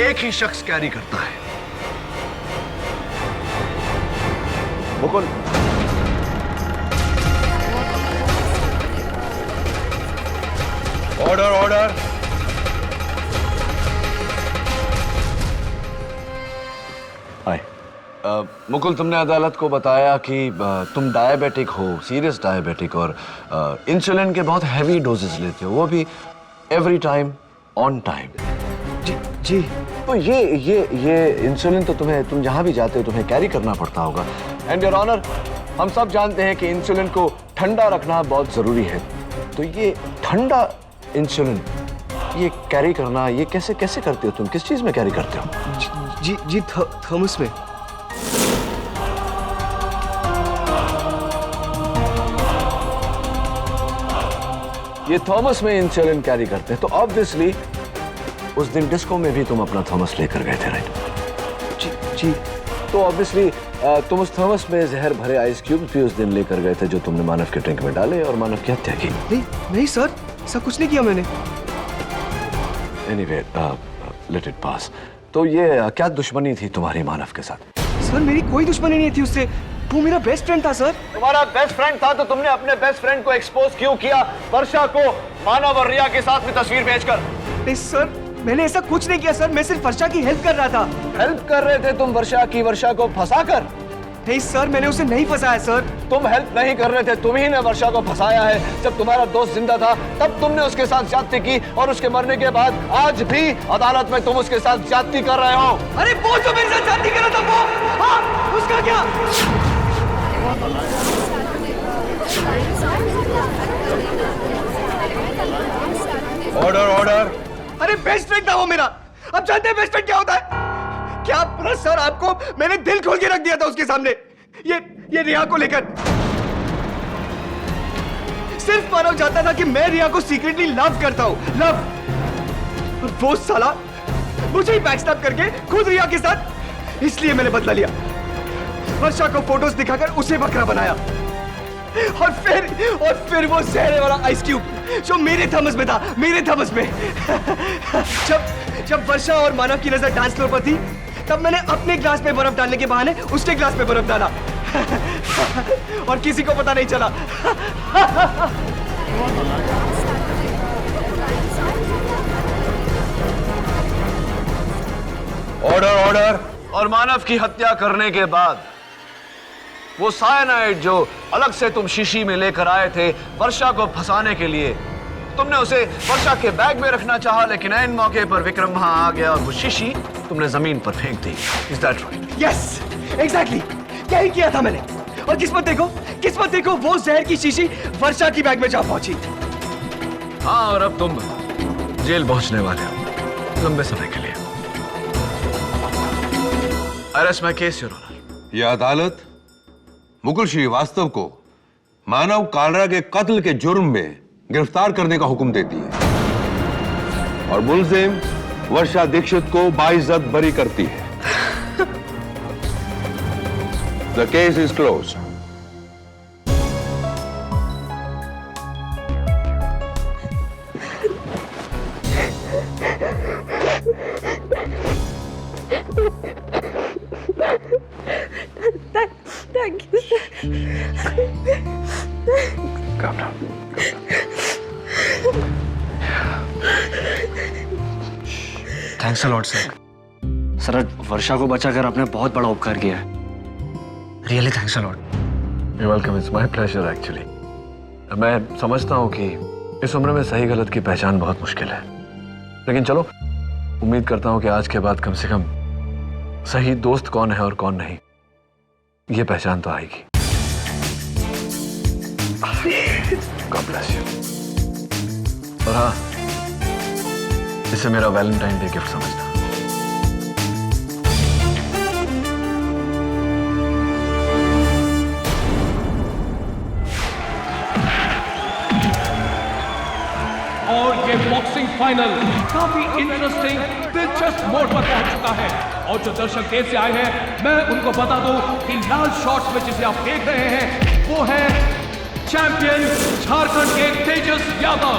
एक ही शख्स कैरी करता है। Mukul, order order. Hi Mukul, तुमने अदालत को बताया कि तुम डायबिटिक हो, सीरियस डायबिटिक, और इंसुलिन के बहुत हैवी डोजेस लेते हो, वो भी एवरी टाइम ऑन टाइम। जी जी। तो ये इंसुलिन तो तुम जहां भी जाते हो तुम्हें कैरी करना पड़ता होगा। एंड योर ऑनर, हम सब जानते हैं कि इंसुलिन को ठंडा रखना बहुत जरूरी है। तो ये ठंडा इंसुलिन ये कैरी करना, ये कैसे करते हो तुम? किस चीज में कैरी करते हो? जी थर्मस में। ये थॉमस में इंसुलिन कैरी करते हैं, तो ऑब्वियसली उस दिन डिस्को में भी तुम अपना थॉमस लेकर गए थे, राइट? जी। तो ऑब्वियसली तुम उस थॉमस में जहर भरे आइस क्यूब भी उस दिन लेकर गए थे, जो तुमने मानव के ड्रिंक में डाले और मानव की हत्या की। नहीं सर, ऐसा कुछ नहीं किया मैंने। Anyway, let it pass. तो ये क्या दुश्मनी थी तुम्हारी मानव के साथ? सर मेरी कोई दुश्मनी नहीं थी उससे, वो मेरा बेस्ट फ्रेंड था सर। तुम्हारा बेस्ट फ्रेंड था तो तुमने अपने बेस्ट फ्रेंड को एक्सपोज क्यों किया वर्षा को मानव और रिया के साथ में तस्वीर भेजकर? नहीं सर, मैंने ऐसा कुछ नहीं किया सर, मैं सिर्फ वर्षा की हेल्प कर रहा था। हेल्प कर रहे थे तुम वर्षा की, वर्षा को फंसाकर? नहीं सर, मैंने उसे नहीं फंसाया सर। तुम हेल्प नहीं कर रहे थे, तुम ही ने वर्षा को फंसाया है। जब तुम्हारा दोस्त जिंदा था तब तुमने उसके साथ ज्यादती की, और उसके मरने के बाद आज भी अदालत में तुम उसके साथ ज्यादती कर रहे हो। अरे वो जो मेरे साथ ज्यादती कर रहा था वो, हाँ, उसका क्या? Order order. अरे बेस्ट फ्रेंड था वो मेरा। अब जानते हैं बेस्ट फ्रेंड क्या होता है? क्या पता सर आपको, मैंने दिल खोल के रख दिया था उसके सामने, ये रिया को लेकर। सिर्फ मानव जानता था कि मैं रिया को सीक्रेटली लव करता हूं, लव। और वो साला मुझे ही बैकस्टैब करके खुद रिया के साथ, इसलिए मैंने बदला लिया। वर्षा को फोटोज दिखाकर उसे बकरा बनाया, और फिर वो जहरे वाला आइस क्यूब जो मेरे थमस में था, मेरे थमस में। जब वर्षा और मानव की नजर डांस फ्लोर पर थी, तब मैंने अपने ग्लास में बर्फ डालने के बहाने उसके ग्लास में बर्फ डाला, और किसी को पता नहीं चला। Order order. और मानव की हत्या करने के बाद वो साइनाइड जो अलग से तुम शीशी में लेकर आए थे वर्षा को फंसाने के लिए, तुमने उसे वर्षा के बैग में रखना चाहा, लेकिन ऐन मौके पर विक्रम वहां आ गया और वो शीशी तुमने जमीन पर फेंक दी। Is that right? Yes, exactly, क्या ही किया था मैंने। और किस्मत देखो वो जहर की शीशी वर्षा की बैग में जा पहुंची। हाँ, और अब तुम जेल पहुंचने वाले हो लंबे समय के लिए। Arrest my case your honour. यह अदालत मुकुल श्रीवास्तव को मानव कालरा के कत्ल के जुर्म में गिरफ्तार करने का हुक्म देती है, और मुलजिम वर्षा दीक्षित को बाइज्जत बरी करती है। The case is close. Thank you thanks a lot sir. Sir, Varsha को बचाकर आपने बहुत बड़ा उपकार किया है। Really thanks a lot. You're welcome. It's my pleasure actually. मैं समझता हूँ कि इस उम्र में सही गलत की पहचान बहुत मुश्किल है, लेकिन चलो, उम्मीद करता हूँ कि आज के बाद कम से कम सही दोस्त कौन है और कौन नहीं, ये पहचान तो आएगी। God bless you. और हाँ, इसे मेरा वैलेंटाइन डे गिफ्ट समझना। और ये बॉक्सिंग फाइनल काफी इंटरेस्टिंग, दिलचस्प मोड़ पर पहुंच चुका है। और जो दर्शक देर से आए हैं, मैं उनको बता दूं कि लाल शॉर्ट्स में जिसे आप देख रहे हैं वो है चैंपियन झारखंड के तेजस यादव,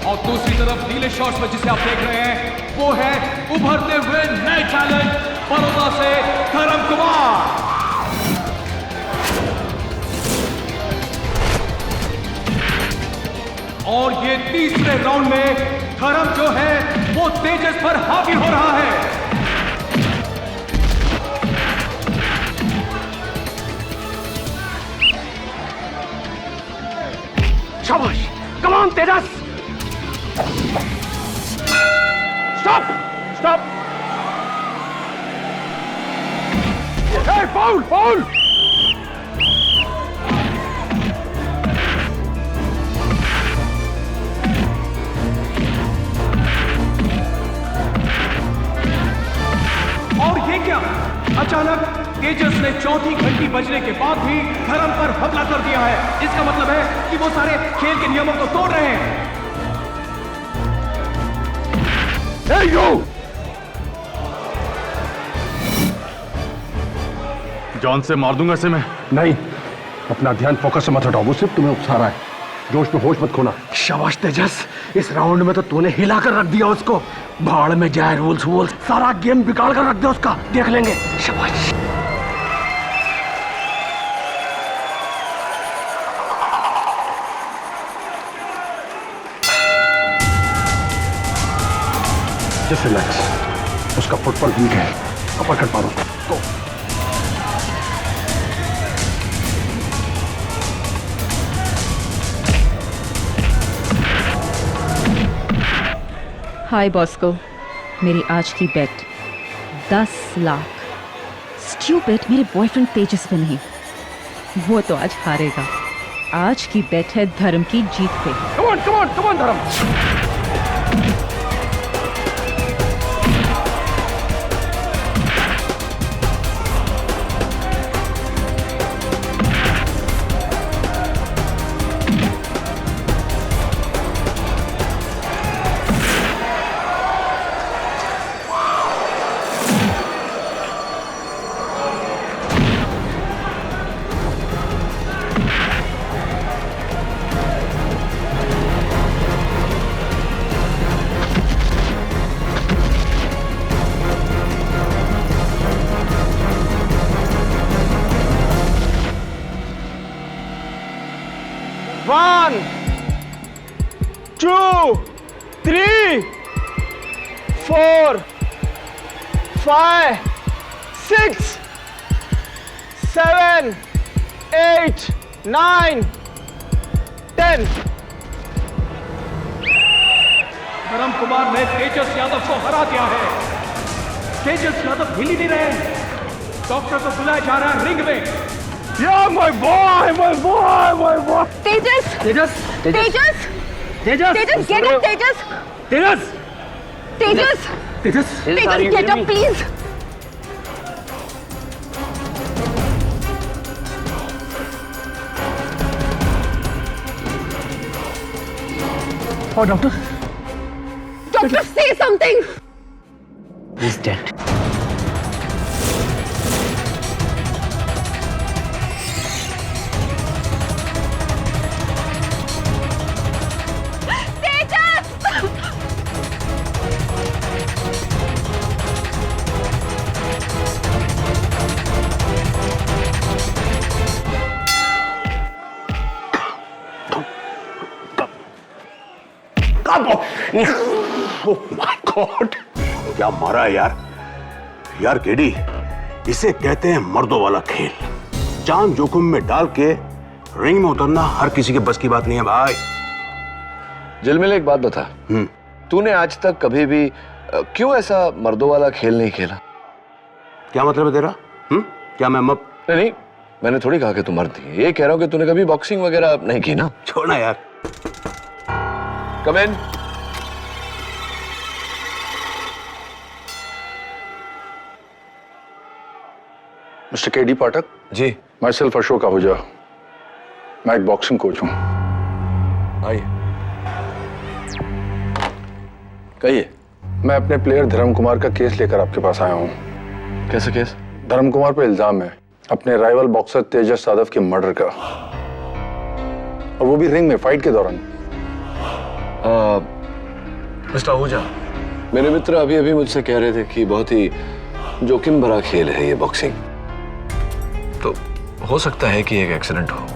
और दूसरी तरफ नीले शॉर्ट्स में जिसे आप देख रहे हैं वो है उभरते हुए नए टैलेंट बड़ौदा से धर्म कुमार। और ये तीसरे राउंड में धर्म जो है वो तेजस पर हावी हो रहा है। शाबाश, come on Tejas. Stop stop. A, foul foul. और ये क्या, अचानक तेजस ने चौथी घंटी बजने के बाद भी धर्म पर हमला कर दिया है। इसका मतलब है कि वो सारे खेल के नियमों को तोड़ रहे हैं। Hey, you! जान से मार दूंगा इसे मैं। नहीं, अपना ध्यान फोकस से मत हटाओ, वो सिर्फ तुम्हें उकसा रहा है। जोश में होश मत खोना। शाबाश तेजस, इस राउंड में तो तूने हिला कर रख दिया उसको। भाड़ में जाए रूल्स वूल्स, सारा गेम बिगाड़ कर रख दिया उसका, देख लेंगे। शाबाश। जस्ट रिलैक्स, उसका फुटबॉल वीक है, अपर कट मारो। गो। हाय बॉस्को, मेरी आज की बेट 10 लाख। स्टूपिड, मेरे बॉयफ्रेंड तेजस पे नहीं, वो तो आज हारेगा। आज की बेट है धर्म की जीत पे। कम ऑन धर्म। One, 2, 3, 4, 5, 6, 7, 8, 9, 10. धर्म कुमार ने तेजस यादव को हरा दिया है। तेजस यादव हिल ही नहीं रहे। डॉक्टर को बुलाया जा रहा है रिंग में। Yeah, my boy. Tejas Tejas Tejas Tejas Tejas get up Tejas Tejas Tejas Tejas Tejas get up please. और डॉक्टर डॉक्टर से something. He is dead. Oh my God, क्या मारा है यार। यार केडी, इसे कहते हैं मर्दों वाला खेल। जान जोखिम में डाल के रिंग में उतरना हर किसी के बस की बात नहीं है भाई। जिलमिल, एक बात बता, तूने आज तक कभी भी क्यों ऐसा मर्दों वाला खेल नहीं खेला? क्या मतलब है तेरा? क्या मैं नहीं, मैंने थोड़ी कहा कि तू मर्द थी। ये कह रहा हूं कि तूने कभी बॉक्सिंग वगैरह नहीं की ना। छोड़ना यार। Come in. Mister KD Pathak ji. Myself Ashok Ahuja, मैं एक बॉक्सिंग कोच हूं। आइए। कहिए। मैं अपने प्लेयर धर्म कुमार का केस लेकर आपके पास आया हूं। कैसा केस? धर्म कुमार पे इल्जाम है अपने राइवल बॉक्सर तेजस यादव के मर्डर का, और वो भी रिंग में फाइट के दौरान। मिस्टर आहूजा, मेरे मित्र अभी अभी मुझसे कह रहे थे कि बहुत ही जोखिम भरा खेल है ये बॉक्सिंग। तो हो सकता है कि एक एक्सीडेंट हो।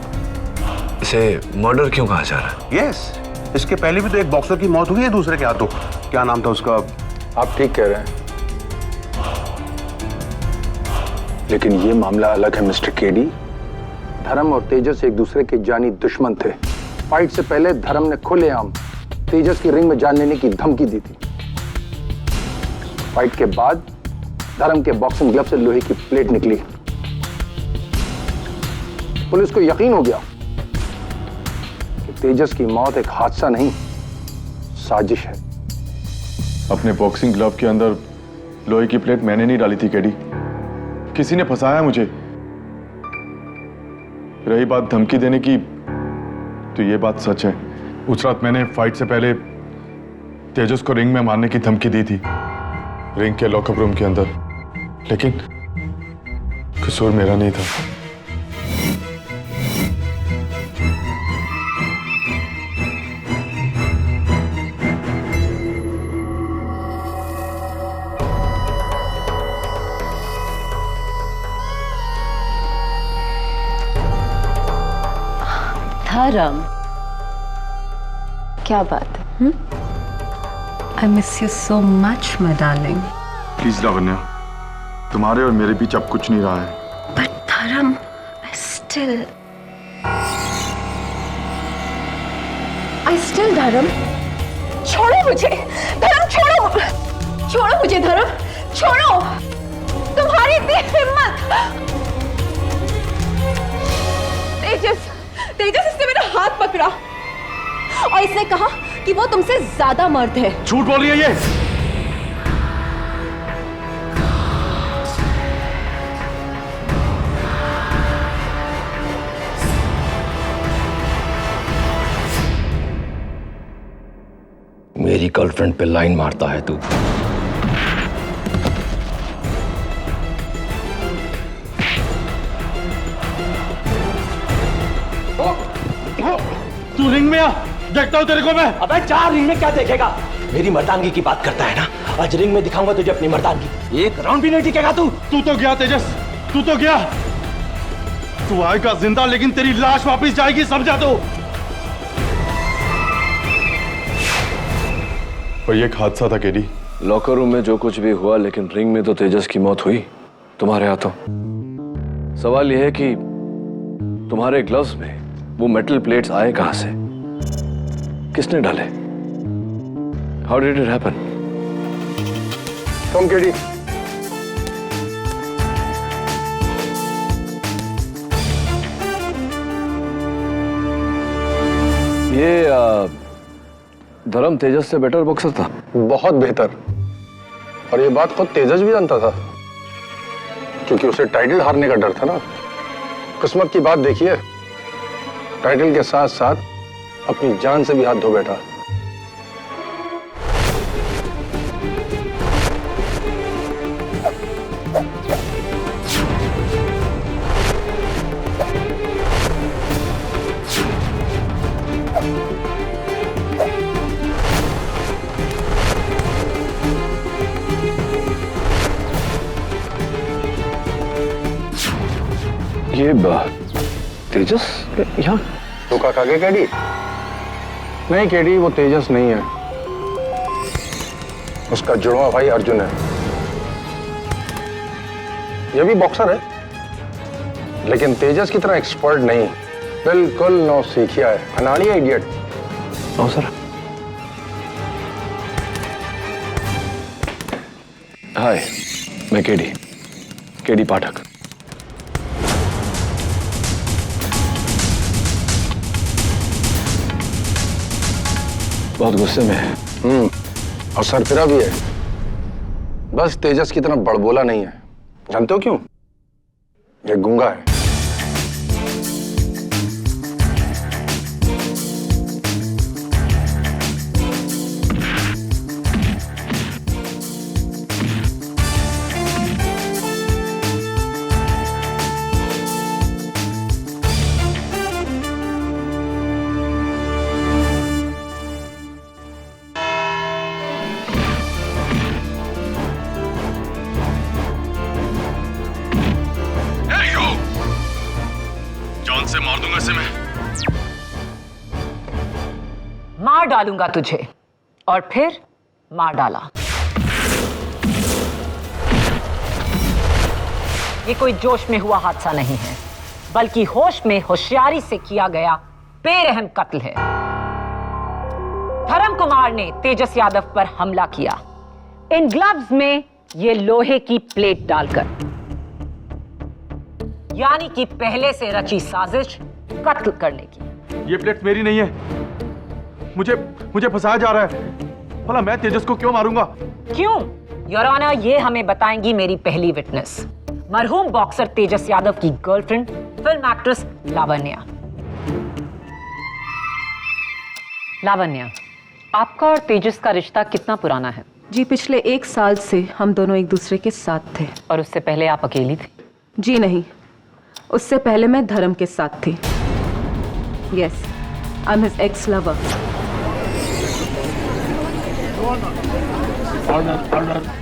इसे मर्डर क्यों कहा जा रहा है? यस, इसके पहले भी तो एक बॉक्सर की मौत हुई है दूसरे के हाथों। क्या नाम था उसका? आप ठीक कह रहे हैं, लेकिन ये मामला अलग है मिस्टर केडी। धर्म और तेजस एक दूसरे के जानी दुश्मन थे। फाइट से पहले धर्म ने खुलेआम तेजस की रिंग में जान लेने की धमकी दी थी। फाइट के बाद धर्म के बॉक्सिंग ग्लव से लोहे की प्लेट निकली। पुलिस को यकीन हो गया कि तेजस की मौत एक हादसा नहीं, साजिश है। अपने बॉक्सिंग ग्लव के अंदर लोहे की प्लेट मैंने नहीं डाली थी केडी, किसी ने फंसाया मुझे। रही बात धमकी देने की, तो ये बात सच है। उस रात मैंने फाइट से पहले तेजस को रिंग में मारने की धमकी दी थी, रिंग के लॉकअप रूम के अंदर, लेकिन कसूर मेरा नहीं था। धर्म, क्या बात है? I miss you so much my darling. Please Lavanya, तुम्हारे और मेरे बीच अब कुछ नहीं रहा है। बट धर्म, I still धर्म, छोड़ो मुझे। धर्म छोड़ो, छोड़ो मुझे धर्म, छोड़ो। तुम्हारी इतनी हिम्मत। तेजस, तेजस इसने मेरा हाथ पकड़ा और इसने कहा कि वो तुमसे ज्यादा मर्द है। झूठ बोल रही है ये। मेरी गर्लफ्रेंड पे लाइन मारता है तू। तू रिंग में आ, देखता हूं तेरे को मैं। अबे चार रिंग में क्या देखेगा? मेरी मर्दानगी की बात करता है ना, आज रिंग में दिखाऊंगा तुझे अपनी मर्दानगी। एक राउंड भी नहीं टिकेगा तू। तू तो गया तेजस, तू तो गया। तू आएगा जिंदा लेकिन तेरी लाश वापस जाएगी, समझा तो। और ये एक हादसा था केडी। लॉकर रूम में जो कुछ भी हुआ, लेकिन रिंग में तो तेजस की मौत हुई तुम्हारे हाथों। सवाल यह है कि तुम्हारे ग्लव्स में वो मेटल प्लेट्स आए कहां से? किसने डाले? How did it happen? Come KD. ये धर्म तेजस से बेटर बॉक्सर था। बहुत बेहतर। और ये बात खुद तेजस भी जानता था, क्योंकि उसे टाइटल हारने का डर था ना। किस्मत की बात देखिए, टाइटल के साथ साथ अपनी जान से भी हाथ धो बैठा। ये तेजस यहाँ धोखा खा गए केडी? नहीं केडी, वो तेजस नहीं है, उसका जुड़वा भाई अर्जुन है। ये भी बॉक्सर है, लेकिन तेजस की तरह एक्सपर्ट नहीं। बिल्कुल नौ सीखिया है, अनाड़ी है, इडियट। No sir. हाय, मैं केडी पाठक। बहुत गुस्से में है। और सरफिरा भी है, बस तेजस की तरह बड़बोला नहीं है। जानते हो क्यों? ये गूंगा है। से मार दूंगा इसे मैं। मार डालूंगा तुझे, और फिर मार डाला। ये कोई जोश में हुआ हादसा नहीं है, बल्कि होश में होशियारी से किया गया बेरहम कत्ल है। धर्म कुमार ने तेजस यादव पर हमला किया, इन ग्लव्स में ये लोहे की प्लेट डालकर, यानी कि पहले से रची साजिश कत्ल करने की। ये प्लेट मेरी नहीं है, मुझे फंसाया जा रहा है। भला मैं तेजस को क्यों मारूंगा? क्यों? योर ऑनर, ये हमें बताएंगी मेरी पहली विटनेस, मरहूम बॉक्सर तेजस यादव की girlfriend film actress Lavanya. Lavanya, आपका और तेजस का रिश्ता कितना पुराना है? जी पिछले 1 साल से हम दोनों एक दूसरे के साथ थे। और उससे पहले आप अकेली थी? जी नहीं, उससे पहले मैं धर्म के साथ थी। Yes, I am his ex lover.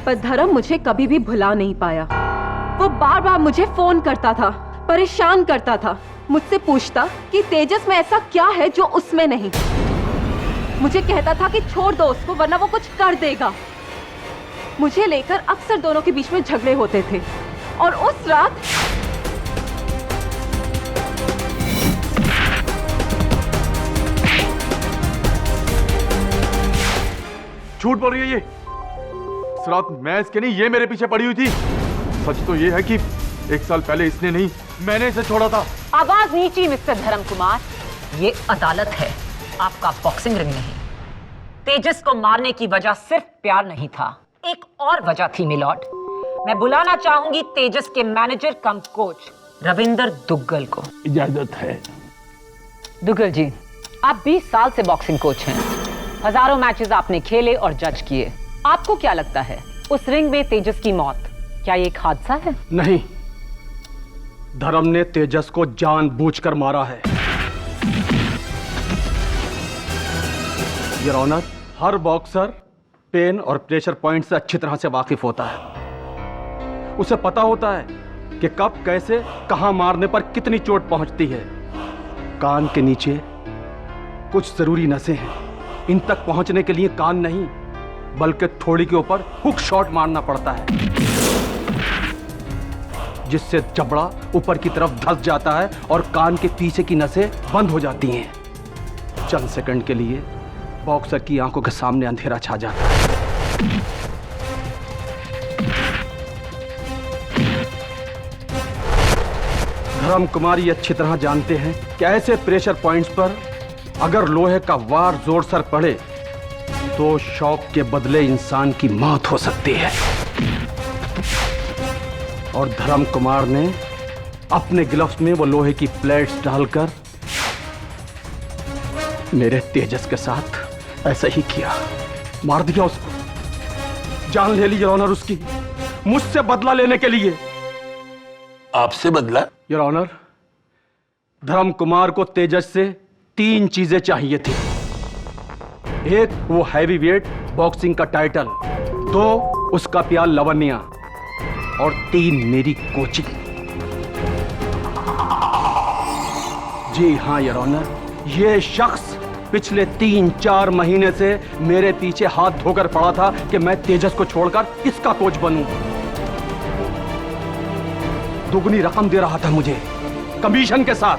पर धर्म मुझे कभी भी भुला नहीं पाया। वो बार बार मुझे फोन करता था, परेशान करता था, मुझसे पूछता कि तेजस में ऐसा क्या है जो उसमें नहीं। मुझे कहता था कि छोड़ दो उसको वरना वो कुछ कर देगा। मुझे लेकर अक्सर दोनों के बीच में झगड़े होते थे। और उस रात झूठ बोल रही है ये। उस रात मैं इसके नहीं, ये मेरे पीछे पड़ी हुई थी। सच तो ये है कि 1 साल पहले इसने नहीं, मैंने इसे छोड़ा था। आवाज नीची मिस्टर धर्म कुमार, ये अदालत है, आपका बॉक्सिंग रिंग नहीं। तेजस को मारने की वजह सिर्फ प्यार नहीं था, एक और वजह थी मिलॉर्ड। मैं बुलाना चाहूंगी तेजस के मैनेजर कम कोच रविंदर दुग्गल को। इजाजत है। दुग्गल जी, आप 20 साल से बॉक्सिंग कोच हैं, हजारों मैचेस आपने खेले और जज किए। आपको क्या लगता है उस रिंग में तेजस की मौत क्या ये एक हादसा है? नहीं, धर्म ने तेजस को जानबूझकर मारा है। योर ऑनर, हर बॉक्सर पेन और प्रेशर पॉइंट से अच्छी तरह से वाकिफ होता है। उसे पता होता है कि कब, कैसे, कहां मारने पर कितनी चोट पहुंचती है। कान के नीचे कुछ जरूरी नसें हैं, इन तक पहुंचने के लिए कान नहीं बल्कि थोड़ी के ऊपर हुक शॉट मारना पड़ता है, जिससे जबड़ा ऊपर की तरफ धंस जाता है और कान के पीछे की नसें बंद हो जाती हैं। चंद सेकंड के लिए बॉक्सर की आंखों के सामने अंधेरा छा जाता है। धर्म कुमार ये अच्छी तरह जानते हैं कि ऐसे प्रेशर पॉइंट्स पर अगर लोहे का वार जोर सर पड़े तो शॉक के बदले इंसान की मौत हो सकती है। और धर्म कुमार ने अपने ग्लव्स में वो लोहे की प्लेट्स डालकर मेरे तेजस के साथ ऐसा ही किया, मार दिया उसको, जान ले ली योर ऑनर उसकी, मुझसे बदला लेने के लिए। आपसे बदला? योर ऑनर, धर्म कुमार को तेजस से 3 चीजें चाहिए थी। 1 वो हैवी वेट बॉक्सिंग का टाइटल, 2 उसका प्यार लवन्या, और 3 मेरी कोचिंग। जी हाँ योर ऑनर, ये शख्स पिछले 3-4 महीने से मेरे पीछे हाथ धोकर पड़ा था कि मैं तेजस को छोड़कर इसका कोच बनूं। दुगनी रकम दे रहा था मुझे कमीशन के साथ।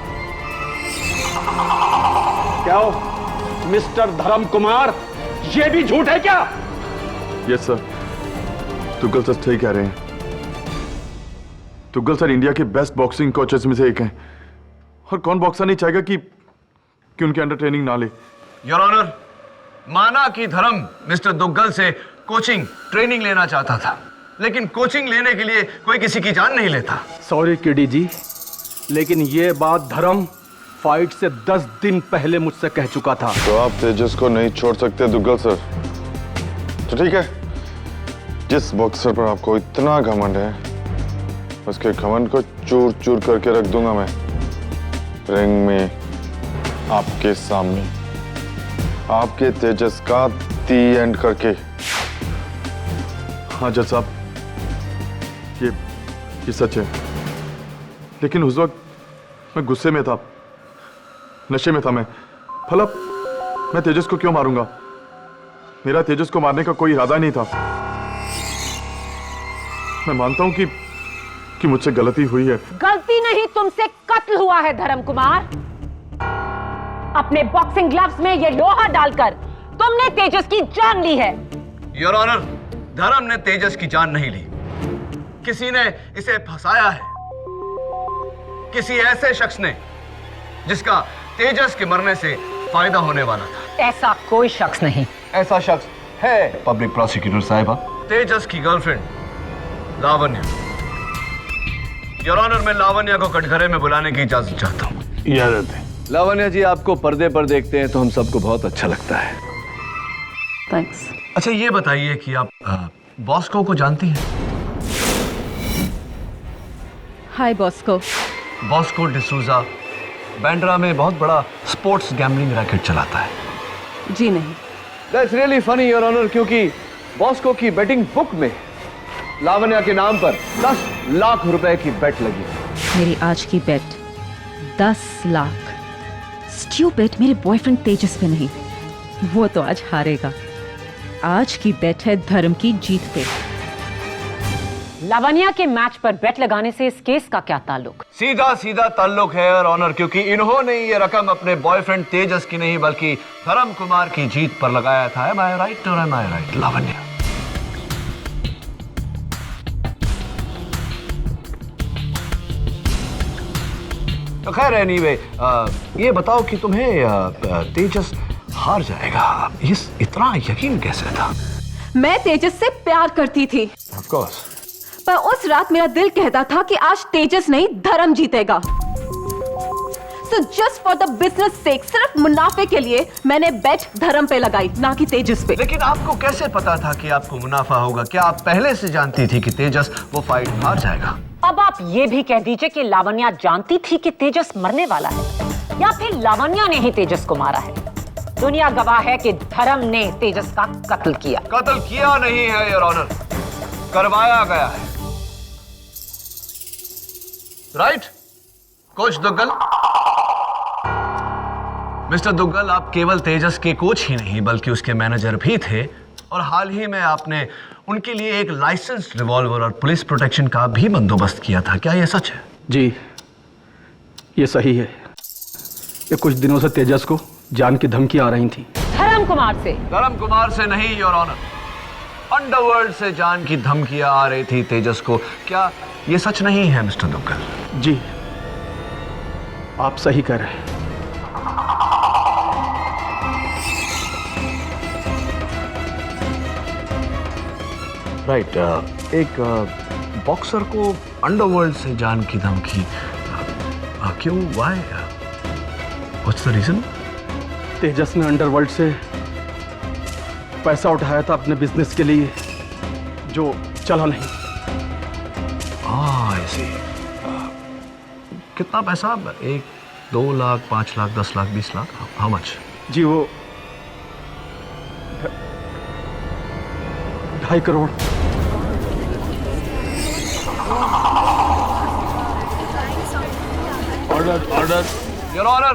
क्या हो मिस्टर धर्म कुमार, ये भी झूठ है क्या? यस सर, तुगल सर सही कह रहे हैं। तुगल सर इंडिया के बेस्ट बॉक्सिंग कोचेस में से एक हैं, और कौन बॉक्सर नहीं चाहेगा कि उनके अंडर ट्रेनिंग ना ले। योर ऑनर, माना कि धर्म मिस्टर दुग्गल से कोचिंग ट्रेनिंग लेना चाहता था, लेकिन कोचिंग लेने के लिए कोई किसी की जान नहीं लेता। सॉरी किडी जी, लेकिन ये बात धर्म फाइट से 10 दिन पहले मुझसे कह चुका था। तो आप तेजस को नहीं छोड़ सकते दुग्गल सर, तो ठीक है, जिस बॉक्सर पर आपको इतना घमंड है उसके घमंड को चूर चूर करके रख दूंगा मैं रिंग में, आपके सामने, आपके तेजस का दी एंड करके। हाँ जज साहब, ये सच है, लेकिन उस वक्त मैं गुस्से में था, नशे में था मैं। भला मैं तेजस को क्यों मारूंगा? मेरा तेजस को मारने का कोई इरादा नहीं था। मैं मानता हूं कि मुझसे गलती हुई है। गलती नहीं, तुमसे कत्ल हुआ है धर्म कुमार। अपने बॉक्सिंग ग्लव्स में ये लोहा डालकर तुमने तेजस की जान ली है। योर ऑनर, धर्म ने तेजस की जान नहीं ली, किसी ने इसे फंसाया है, किसी ऐसे शख्स ने जिसका तेजस के मरने से फायदा होने वाला था। ऐसा कोई शख्स नहीं। ऐसा शख्स है पब्लिक प्रोसिक्यूटर साहिबा, तेजस की गर्लफ्रेंड लावण्या। योर ऑनर, मैं लावण्या को कटघरे में बुलाने की इजाजत चाहता हूँ। इजाजत है। लावण्या जी, आपको पर्दे पर देखते हैं तो हम सबको बहुत अच्छा लगता है। थैंक्स। अच्छा ये बताइए कि आप बॉस्को को जानती हैं? हाय बॉस्को। बॉस्को डिसूजा बैंड्रा में बहुत बड़ा स्पोर्ट्स गैम्बलिंग रैकेट चलाता है। जी नहीं। That's really funny your honour, क्योंकि बॉस्को की बेटिंग बुक में लावण्या के नाम पर 10 लाख रुपए की बेट लगी। मेरी आज की बेट 10 लाख। स्टूपिड, मेरे बॉयफ्रेंड तेजस पे नहीं, वो तो आज हारेगा। आज की बेट है धर्म की जीत पे। लावण्या के मैच पर बेट लगाने से इस केस का क्या ताल्लुक? सीधा सीधा ताल्लुक है योर ऑनर, क्योंकि इन्होंने ये रकम अपने बॉयफ्रेंड तेजस की नहीं बल्कि धर्म कुमार की जीत पर लगाया था। एम आई राइट और एम आई राइट लावण्या? तो खैर एनीवे, ये बताओ कि तुम्हें तेजस हार जाएगा इतना यकीन कैसे था? मैं तेजस से प्यार करती थी। Of course. पर उस रात मेरा दिल कहता था कि आज तेजस नहीं धर्म जीतेगा। So just for the business sake, सिर्फ मुनाफे के लिए मैंने बेट धर्म पे लगाई, ना कि तेजस पे। लेकिन आपको कैसे पता था कि आपको मुनाफा होगा? क्या आप पहले से जानती थी कि तेजस वो फाइट हार जाएगा? अब आप ये भी कह दीजिए कि लावण्या जानती थी कि तेजस मरने वाला है, या फिर लावण्या ने ही तेजस को मारा है। दुनिया गवाह है कि धर्म ने तेजस का कत्ल किया। कत्ल किया नहीं है योर ऑनर, करवाया गया है। Right coach Duggal? Mister Duggal, आप केवल तेजस के कोच ही नहीं बल्कि उसके मैनेजर भी थे, और हाल ही में आपने उनके लिए एक लाइसेंस्ड रिवॉल्वर और पुलिस प्रोटेक्शन का भी बंदोबस्त किया था। क्या यह सच है? जी, ये सही है। ये कुछ दिनों से तेजस को जान की धमकी आ रही थी। धर्म कुमार से? धर्म कुमार से नहीं योर ऑनर, अंडरवर्ल्ड से जान की धमकियां आ रही थी तेजस को। क्या ये सच नहीं है मिस्टर दुग्गल? जी, आप सही कह रहे हैं। राइट, एक बॉक्सर को अंडरवर्ल्ड से जान की धमकी क्यों? Why? What's the reason? Tejas ने अंडरवर्ल्ड से पैसा उठाया था अपने बिजनेस के लिए, जो चला नहीं। हाँ, ऐसे। कितना पैसा? 1, 2 लाख, 5 लाख, 10 लाख, 20 लाख? How much? जी, वो 2.5 crore. Order your honour,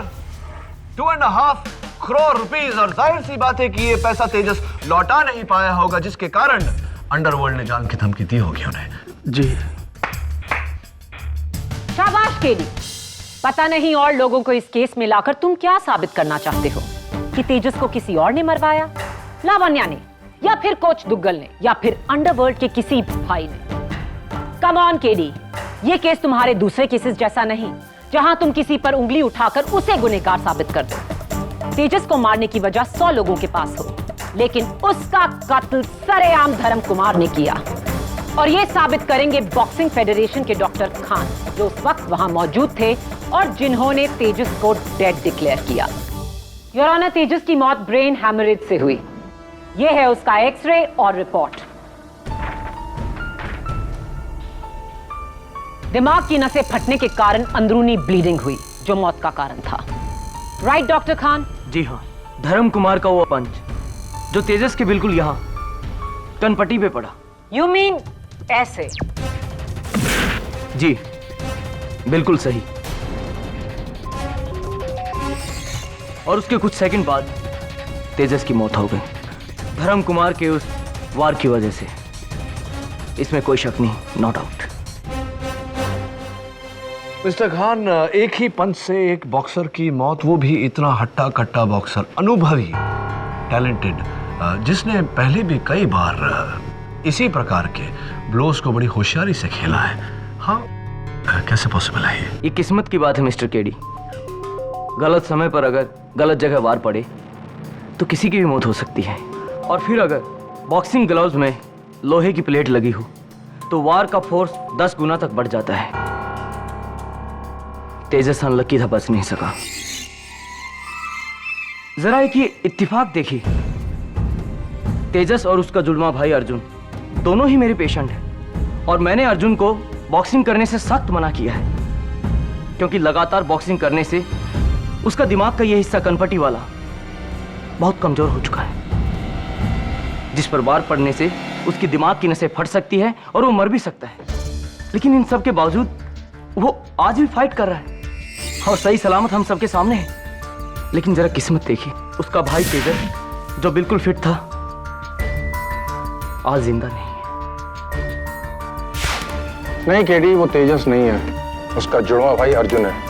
2.5 crore rupees. और जाहिर सी बात है कि ये पैसा तेजस लौटा नहीं पाया होगा, जिसके कारण अंडरवर्ल्ड ने जान की धमकी दी होगी उन्हें। जी। शाबाश केडी। पता नहीं और लोगों को इस केस में लाकर तुम क्या साबित करना चाहते हो? कि तेजस को किसी और ने मरवाया, लावण्या ने, या फिर कोच दुग्गल ने, या फिर अंडरवर्ल्ड के किसी भाई ने? कम ऑन केडी, ये केस तुम्हारे दूसरे केसेस जैसा नहीं, जहां तुम किसी पर उंगली उठाकर उसे गुनहगार साबित कर दो। तेजस को मारने की वजह 100 लोगों के पास हो, लेकिन उसका कत्ल सरेआम धर्म कुमार ने किया। और ये साबित करेंगे बॉक्सिंग फेडरेशन के डॉक्टर खान, जो उस वक्त वहां मौजूद थे और जिन्होंने तेजस को डेड डिक्लेयर किया। योर ऑनर, तेजस की मौत ब्रेन हैमरेज से हुई। यह है उसका एक्सरे और रिपोर्ट। दिमाग की नसें फटने के कारण अंदरूनी ब्लीडिंग हुई, जो मौत का कारण था। Right doctor Khan? जी हाँ, धर्म कुमार का वो पंच जो तेजस के बिल्कुल यहाँ कनपट्टी पे पड़ा। यू मीन ऐसे? जी, बिल्कुल सही। और उसके कुछ सेकंड बाद तेजस की मौत हो गई, धर्म कुमार के उस वार की वजह से। इसमें कोई शक नहीं, नो डाउट। मिस्टर खान, एक ही पंच से एक बॉक्सर की मौत, वो भी इतना हट्टा कट्टा बॉक्सर, अनुभवी, टैलेंटेड, जिसने पहले भी कई बार इसी प्रकार के ब्लोज को बड़ी होशियारी से खेला है। हाँ, कैसे पॉसिबल है ये किस्मत की बात है मिस्टर केडी। गलत समय पर अगर गलत जगह वार पड़े तो किसी की भी मौत हो सकती है। और फिर अगर बॉक्सिंग ग्लव्स में लोहे की प्लेट लगी हो तो वार का फोर्स 10 गुना तक बढ़ जाता है। तेजस अनलकी था, बच नहीं सका। जरा एक ये इत्तेफाक देखिए, तेजस और उसका जुड़वा भाई अर्जुन दोनों ही मेरे पेशेंट हैं, और मैंने अर्जुन को बॉक्सिंग करने से सख्त मना किया है, क्योंकि लगातार बॉक्सिंग करने से उसका दिमाग का यह हिस्सा कनपट्टी वाला बहुत कमजोर हो चुका है, जिस पर वार पड़ने से उसकी दिमाग की नसें फट सकती है और वो मर भी सकता है। लेकिन इन सब के बावजूद वो आज भी फाइट कर रहा है और सही सलामत हम सबके सामने है। लेकिन जरा किस्मत देखिए, उसका भाई तेजस जो बिल्कुल फिट था आज जिंदा नहीं है। नहीं केडी, वो तेजस नहीं है, उसका जुड़वा भाई अर्जुन है।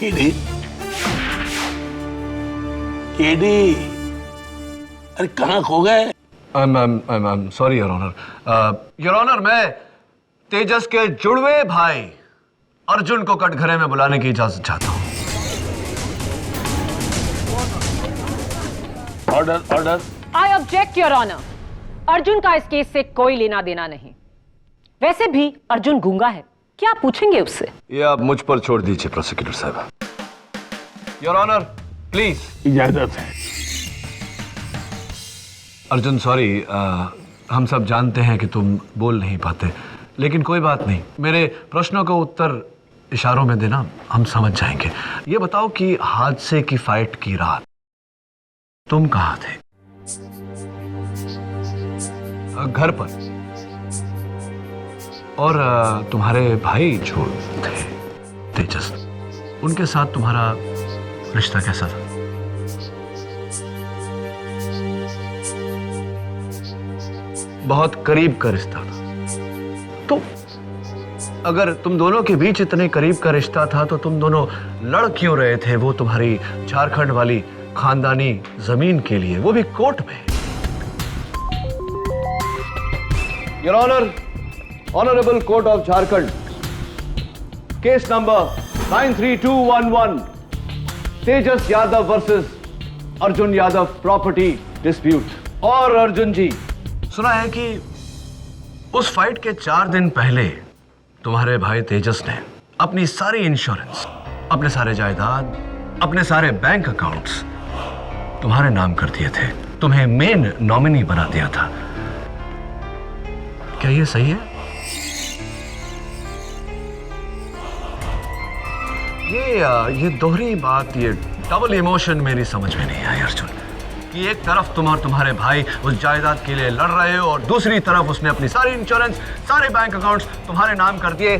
केडी, केडी, अरे कहाँ खो गए? Sorry your honour. Your honour, मैं तेजस के जुड़वे भाई अर्जुन को कटघरे में बुलाने की इजाजत चाहता हूँ। Order, order. I object your honour. Arjun का इस केस से कोई लेना देना नहीं। वैसे भी अर्जुन गूंगा है, क्या पूछेंगे उससे? ये आप मुझ पर छोड़ दीजिए प्रोसिक्यूटर साहब। Your honour, please. इजाजत है। अर्जुन सॉरी, हम सब जानते हैं कि तुम बोल नहीं पाते, लेकिन कोई बात नहीं, मेरे प्रश्नों का उत्तर इशारों में देना, हम समझ जाएंगे। ये बताओ कि हादसे की फाइट की रात तुम कहाँ थे? घर पर। और तुम्हारे भाई जो थे तेजस, उनके साथ तुम्हारा रिश्ता कैसा था? बहुत करीब का रिश्ता था। तो अगर तुम दोनों के बीच इतने करीब का रिश्ता था तो तुम दोनों लड़ क्यों रहे थे वो तुम्हारी झारखंड वाली खानदानी जमीन के लिए, वो भी कोर्ट में? Your honour, honourable court of Jharkhand, case number 93211, Tejas Yadav versus Arjun Yadav property dispute. और अर्जुन जी, सुना है कि उस फाइट के 4 दिन पहले तुम्हारे भाई तेजस ने अपनी सारी इंश्योरेंस, अपने सारे जायदाद, अपने सारे बैंक अकाउंट्स तुम्हारे नाम कर दिए थे, तुम्हें मेन नॉमिनी बना दिया था। क्या ये सही है? ये दोहरी बात, ये डबल इमोशन मेरी समझ में नहीं आई अर्जुन। कि एक तरफ तुम और तुम्हारे भाई उस जायदाद के लिए लड़ रहे हो और दूसरी तरफ उसने अपनी सारी इंश्योरेंस, सारे बैंक अकाउंट्स तुम्हारे नाम कर दिए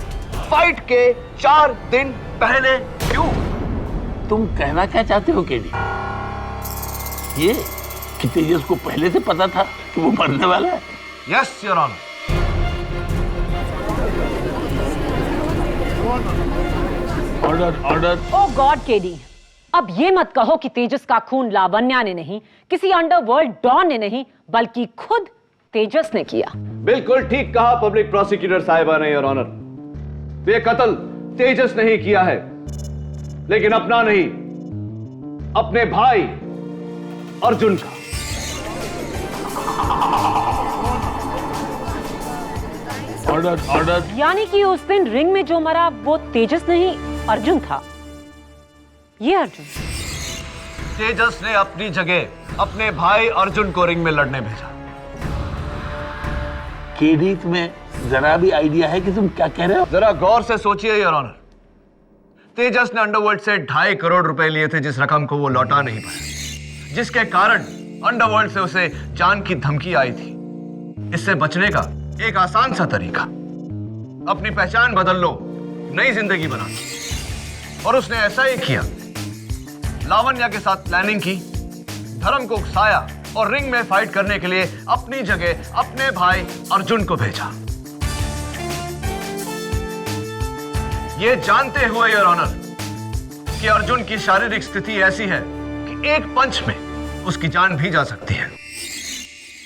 फाइट के 4 दिन पहले। क्यों? तुम कहना क्या चाहते हो केडी? ये कि तेजस को पहले से पता था कि वो मरने वाला है? Yes your honour. Order, order. Oh god KD, अब ये मत कहो कि तेजस का खून लावण्या ने नहीं, किसी अंडरवर्ल्ड डॉन ने नहीं, बल्कि खुद तेजस ने किया। बिल्कुल ठीक कहा पब्लिक प्रोसिक्यूटर साहिबा ने योर ऑनर। ये कत्ल तेजस ने ही किया है, लेकिन अपना नहीं, अपने भाई अर्जुन का। Order, order. यानी कि उस दिन रिंग में जो मरा वो तेजस नहीं अर्जुन था। ये अर्जुन तेजस ने अपनी जगह अपने भाई अर्जुन को रिंग में लड़ने भेजा। केडी, तुम्हें जरा भी आइडिया है कि तुम क्या कह रहे हो? जरा गौर से सोचिए योर ऑनर। तेजस ने अंडरवर्ल्ड से 2.5 करोड़ रुपए लिए थे, जिस रकम को वो लौटा नहीं पाया, जिसके कारण अंडरवर्ल्ड से उसे जान की धमकी आई थी। इससे बचने का एक आसान सा तरीका, अपनी पहचान बदल लो, नई जिंदगी बना लो। और उसने ऐसा ही किया। लावण्या के साथ प्लानिंग की, धर्म को उकसाया और रिंग में फाइट करने के लिए अपनी जगह अपने भाई अर्जुन को भेजा। यह जानते हुए योर ऑनर कि अर्जुन की शारीरिक स्थिति ऐसी है कि एक पंच में उसकी जान भी जा सकती है।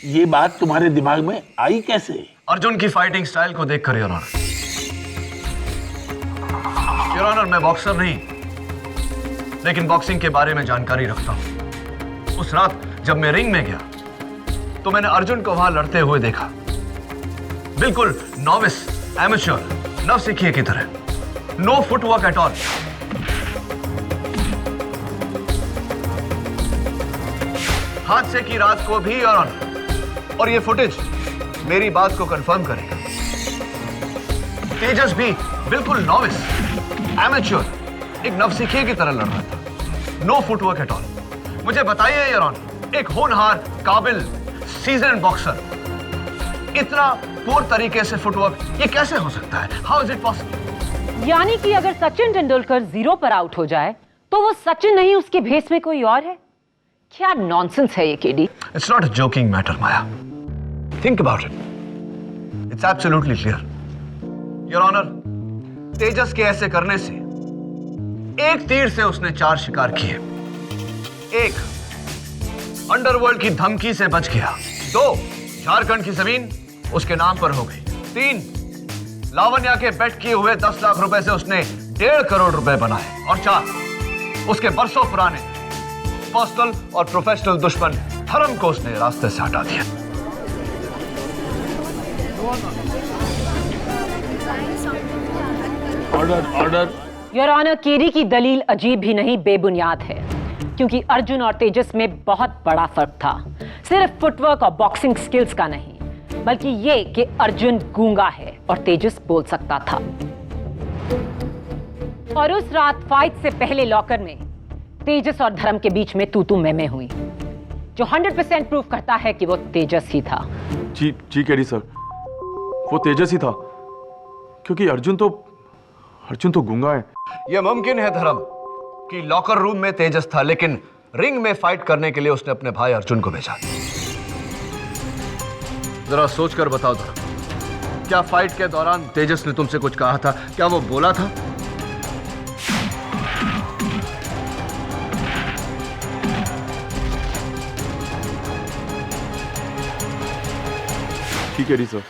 ये बात तुम्हारे दिमाग में आई कैसे? अर्जुन की फाइटिंग स्टाइल को देखकर योर ऑनर। योर ऑनर, मैं बॉक्सर नहीं, लेकिन बॉक्सिंग के बारे में जानकारी रखता हूं। उस रात जब मैं रिंग में गया तो मैंने अर्जुन को वहां लड़ते हुए देखा, बिल्कुल नॉविस, एमेच्योर, नवसिखिए की तरह, नो फुटवर्क एट ऑल। हादसे की रात को भी योर ऑनर, और ये फुटेज मेरी बात को कंफर्म करेगा, तेजस भी बिल्कुल नॉविस, एमेच्योर, एक नवसिखिए की तरह लड़ रहा था, नो फुटवर्क एट ऑल। मुझे बताइए योर ऑनर, एक होनहार, काबिल, सीजन्ड बॉक्सर इतना पूर्ण तरीके से फुटवर्क ये कैसे हो सकता है? How is it possible? यानी कि अगर सचिन तेंदुलकर 0 पर आउट हो जाए तो वो सचिन नहीं, उसके भेस में कोई और है? क्या नॉनसेंस है ये KD? It's not a joking matter Maya, think about it, it's absolutely clear. Your honour, Tejas के ऐसे करने से एक तीर से उसने 4 शिकार किए। 1, अंडरवर्ल्ड की धमकी से बच गया। 2, झारखंड की जमीन उसके नाम पर हो गई। 3, लावण्या के बेट किए हुए 10 लाख रुपए से उसने 1.5 करोड़ रुपए बनाए। और 4, उसके बरसों पुराने पर्सनल और प्रोफेशनल दुश्मन धर्म को उसने रास्ते से हटा दिया। Order order. Your honour, KD की दलील अजीब भी नहीं बेबुनियाद है, क्योंकि अर्जुन और तेजस में बहुत बड़ा फर्क था। सिर्फ फुटवर्क और बॉक्सिंग स्किल्स का नहीं, बल्कि ये कि अर्जुन गूंगा है और तेजस बोल सकता था। और उस रात फाइट से पहले लॉकर में तेजस और धर्म के बीच में तू मैं हुई, जो 100% प्रूफ करता है कि वो तेजस ही था। जी केडी सर, वो तेजस ही था, क्योंकि अर्जुन तो गूंगा है। यह मुमकिन है धर्म कि लॉकर रूम में तेजस था, लेकिन रिंग में फाइट करने के लिए उसने अपने भाई अर्जुन को भेजा। जरा सोचकर बताओ धर्म, क्या फाइट के दौरान तेजस ने तुमसे कुछ कहा था? क्या वो बोला था? ठीक है सर,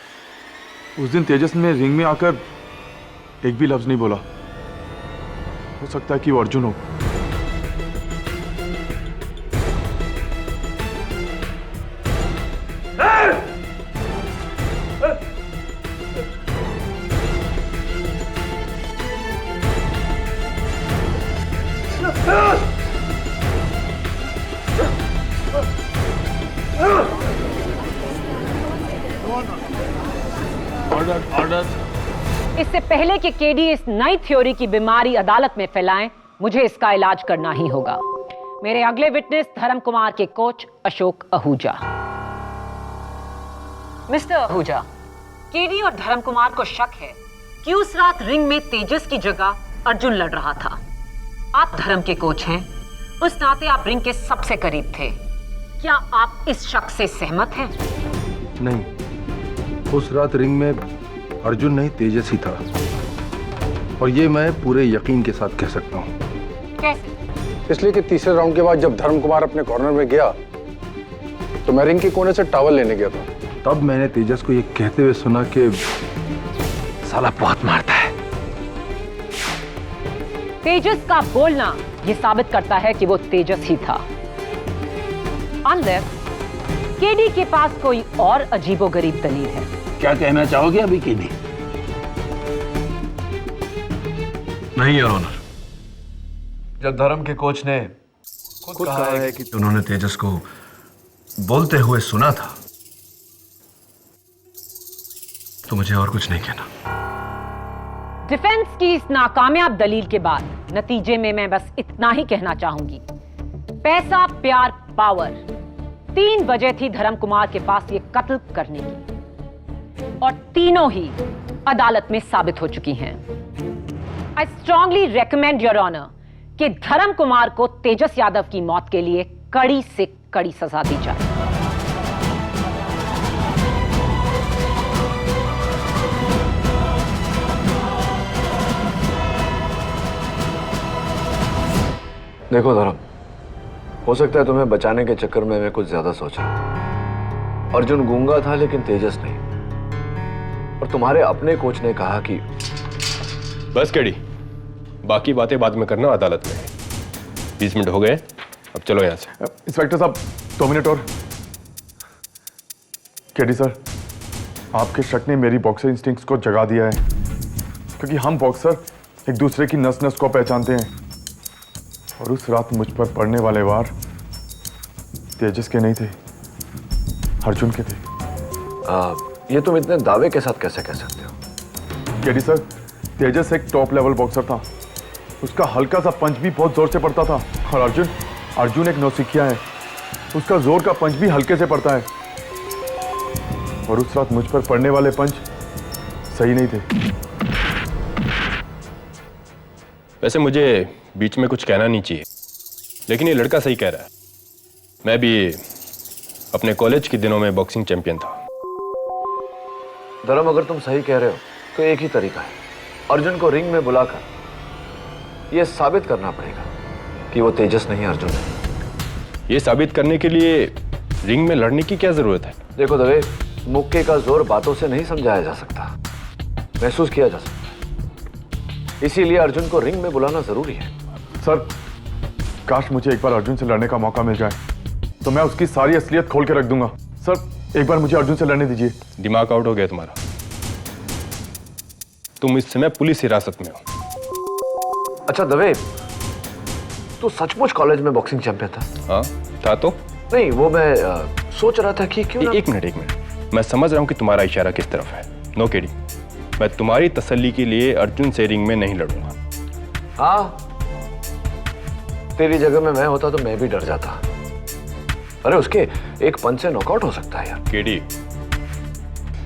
उस दिन तेजस ने रिंग में आकर एक भी लफ्ज नहीं बोला। हो सकता है कि वो अर्जुन हो। Order order. इससे पहले कि केडी इस नई थ्योरी की बीमारी अदालत में फैलाएं, मुझे इसका इलाज करना ही होगा। मेरे अगले विटनेस धर्म कुमार के coach Ashok Ahuja. Mister Ahuja, KD और धर्म कुमार को शक है कि उस रात रिंग में तेजस की जगह अर्जुन लड़ रहा था। आप धर्म के कोच हैं, उस नाते आप रिंग के सबसे करीब थे। क्या आप इस शक से सहमत हैं? नहीं, उस रात रिंग में अर्जुन नहीं तेजस ही था, और ये मैं पूरे यकीन के साथ कह सकता हूँ। कैसे? इसलिए कि तीसरे राउंड के बाद जब धर्म कुमार अपने कॉर्नर में गया तो मैं रिंग के कोने से टॉवल लेने गया था। तब मैंने तेजस को ये कहते हुए सुना कि साला बहुत मारता है। तेजस का बोलना ये साबित करता है कि वो तेजस ही था। अंदर केडी के पास कोई और अजीबोगरीब दलील है। क्या कहना चाहोगे अभी केडी? नहीं योर ऑनर, जब धर्म के कोच ने खुद कहा है कि उन्होंने तेजस को बोलते हुए सुना था, तो मुझे और कुछ नहीं कहना। डिफेंस की इस नाकामयाब दलील के बाद नतीजे में मैं बस इतना ही कहना चाहूंगी, पैसा, प्यार, पावर, 3 वजह थी धर्म कुमार के पास ये कत्ल करने की, और तीनों ही अदालत में साबित हो चुकी हैं। I strongly recommend your honour कि धर्म कुमार को तेजस यादव की मौत के लिए कड़ी से कड़ी सजा दी जाए। देखो धर्म, हो सकता है तुम्हें बचाने के चक्कर में मैं कुछ ज्यादा सोचा। अर्जुन गूंगा था लेकिन तेजस नहीं, और तुम्हारे अपने कोच ने कहा कि बस केडी, बाकी बातें बाद में करना अदालत में। 20 मिनट हो गए, अब चलो यहाँ से। इंस्पेक्टर साहब 2 मिनट और। केडी सर, आपके शक ने मेरी बॉक्सर इंस्टिंक्ट्स को जगा दिया है, क्योंकि हम बॉक्सर एक दूसरे की नस नस को पहचानते हैं, और उस रात मुझ पर पड़ने वाले वार तेजस के नहीं थे, अर्जुन के थे। ये तुम इतने दावे के साथ कैसे कह सकते हो? केडी सर, तेजस एक टॉप लेवल बॉक्सर था, उसका हल्का सा पंच भी बहुत जोर से पड़ता था, और अर्जुन एक नौसिखिया है, उसका जोर का पंच भी हल्के से पड़ता है, और उस रात मुझ पर पड़ने वाले पंच सही नहीं थे। वैसे मुझे बीच में कुछ कहना नहीं चाहिए, लेकिन ये लड़का सही कह रहा है। मैं भी अपने कॉलेज के दिनों में बॉक्सिंग चैंपियन था। धर्म, अगर तुम सही कह रहे हो तो एक ही तरीका है, अर्जुन को रिंग में बुलाकर ये साबित करना पड़ेगा कि वो तेजस नहीं अर्जुन है। ये साबित करने के लिए रिंग में लड़ने की क्या जरूरत है? देखो दवे, मुक्के का जोर बातों से नहीं समझाया जा सकता, महसूस किया जा सकता है। इसीलिए अर्जुन को रिंग में बुलाना जरूरी है। सर, काश मुझे एक बार अर्जुन से लड़ने का मौका मिल जाए तो मैं उसकी सारी असलियत खोल के रख दूंगा। सर, एक बार मुझे अर्जुन से लड़ने दीजिए। दिमाग आउट हो गया तुम्हारा। तुम इस समय पुलिस हिरासत में हो। अच्छा दवे, तू सचमुच कॉलेज में बॉक्सिंग चैंपियन था? हाँ था। तो नहीं, वो मैं सोच रहा था कि क्यों ना... एक मिनट, मैं समझ रहा हूँ कि तुम्हारा इशारा किस तरफ है। नो केडी, मैं तुम्हारी तसल्ली के लिए अर्जुन से रिंग में नहीं लड़ूंगा। हाँ, तेरी जगह में मैं होता तो मैं भी डर जाता। अरे उसके एक पंच से नॉकआउट हो सकता है यार। केडी,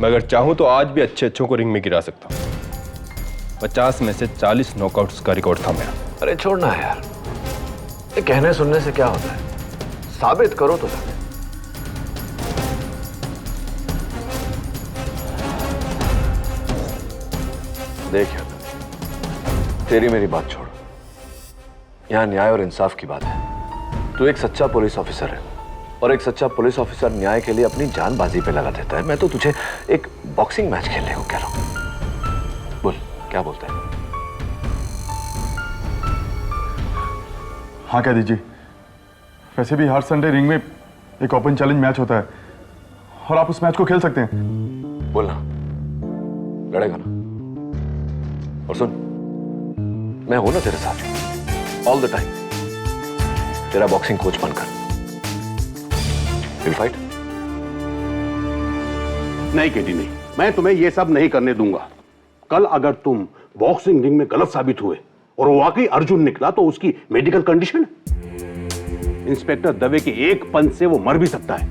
मैं अगर चाहूं तो आज भी अच्छे अच्छों को रिंग में गिरा सकता हूं। 50 में से 40 नॉकआउट्स का रिकॉर्ड था मेरा। अरे छोड़ना है यार, ये कहने सुनने से क्या होता है, साबित करो तो जाके। देख यार, तेरी मेरी बात छोड़, यहां न्याय और इंसाफ की बात है। तू एक सच्चा पुलिस ऑफिसर है और एक सच्चा पुलिस ऑफिसर न्याय के लिए अपनी जान बाजी पे लगा देता है। मैं तो तुझे एक बॉक्सिंग मैच खेलने को कह रहा हूं। बोल, क्या बोलता है? हाँ कह दीजिए। वैसे भी हर संडे रिंग में एक ओपन चैलेंज मैच होता है और आप उस मैच को खेल सकते हैं। बोलना, लड़ेगा ना? और सुन, मैं हूं ना तेरे साथ ऑल द टाइम, तेरा बॉक्सिंग कोच बनकर। Will fight? नहीं केडी नहीं, मैं तुम्हें यह सब नहीं करने दूंगा। कल अगर तुम बॉक्सिंग रिंग में गलत साबित हुए और वो वाकई अर्जुन निकला तो उसकी मेडिकल कंडीशन, इंस्पेक्टर दवे के एक पंच से वो मर भी सकता है।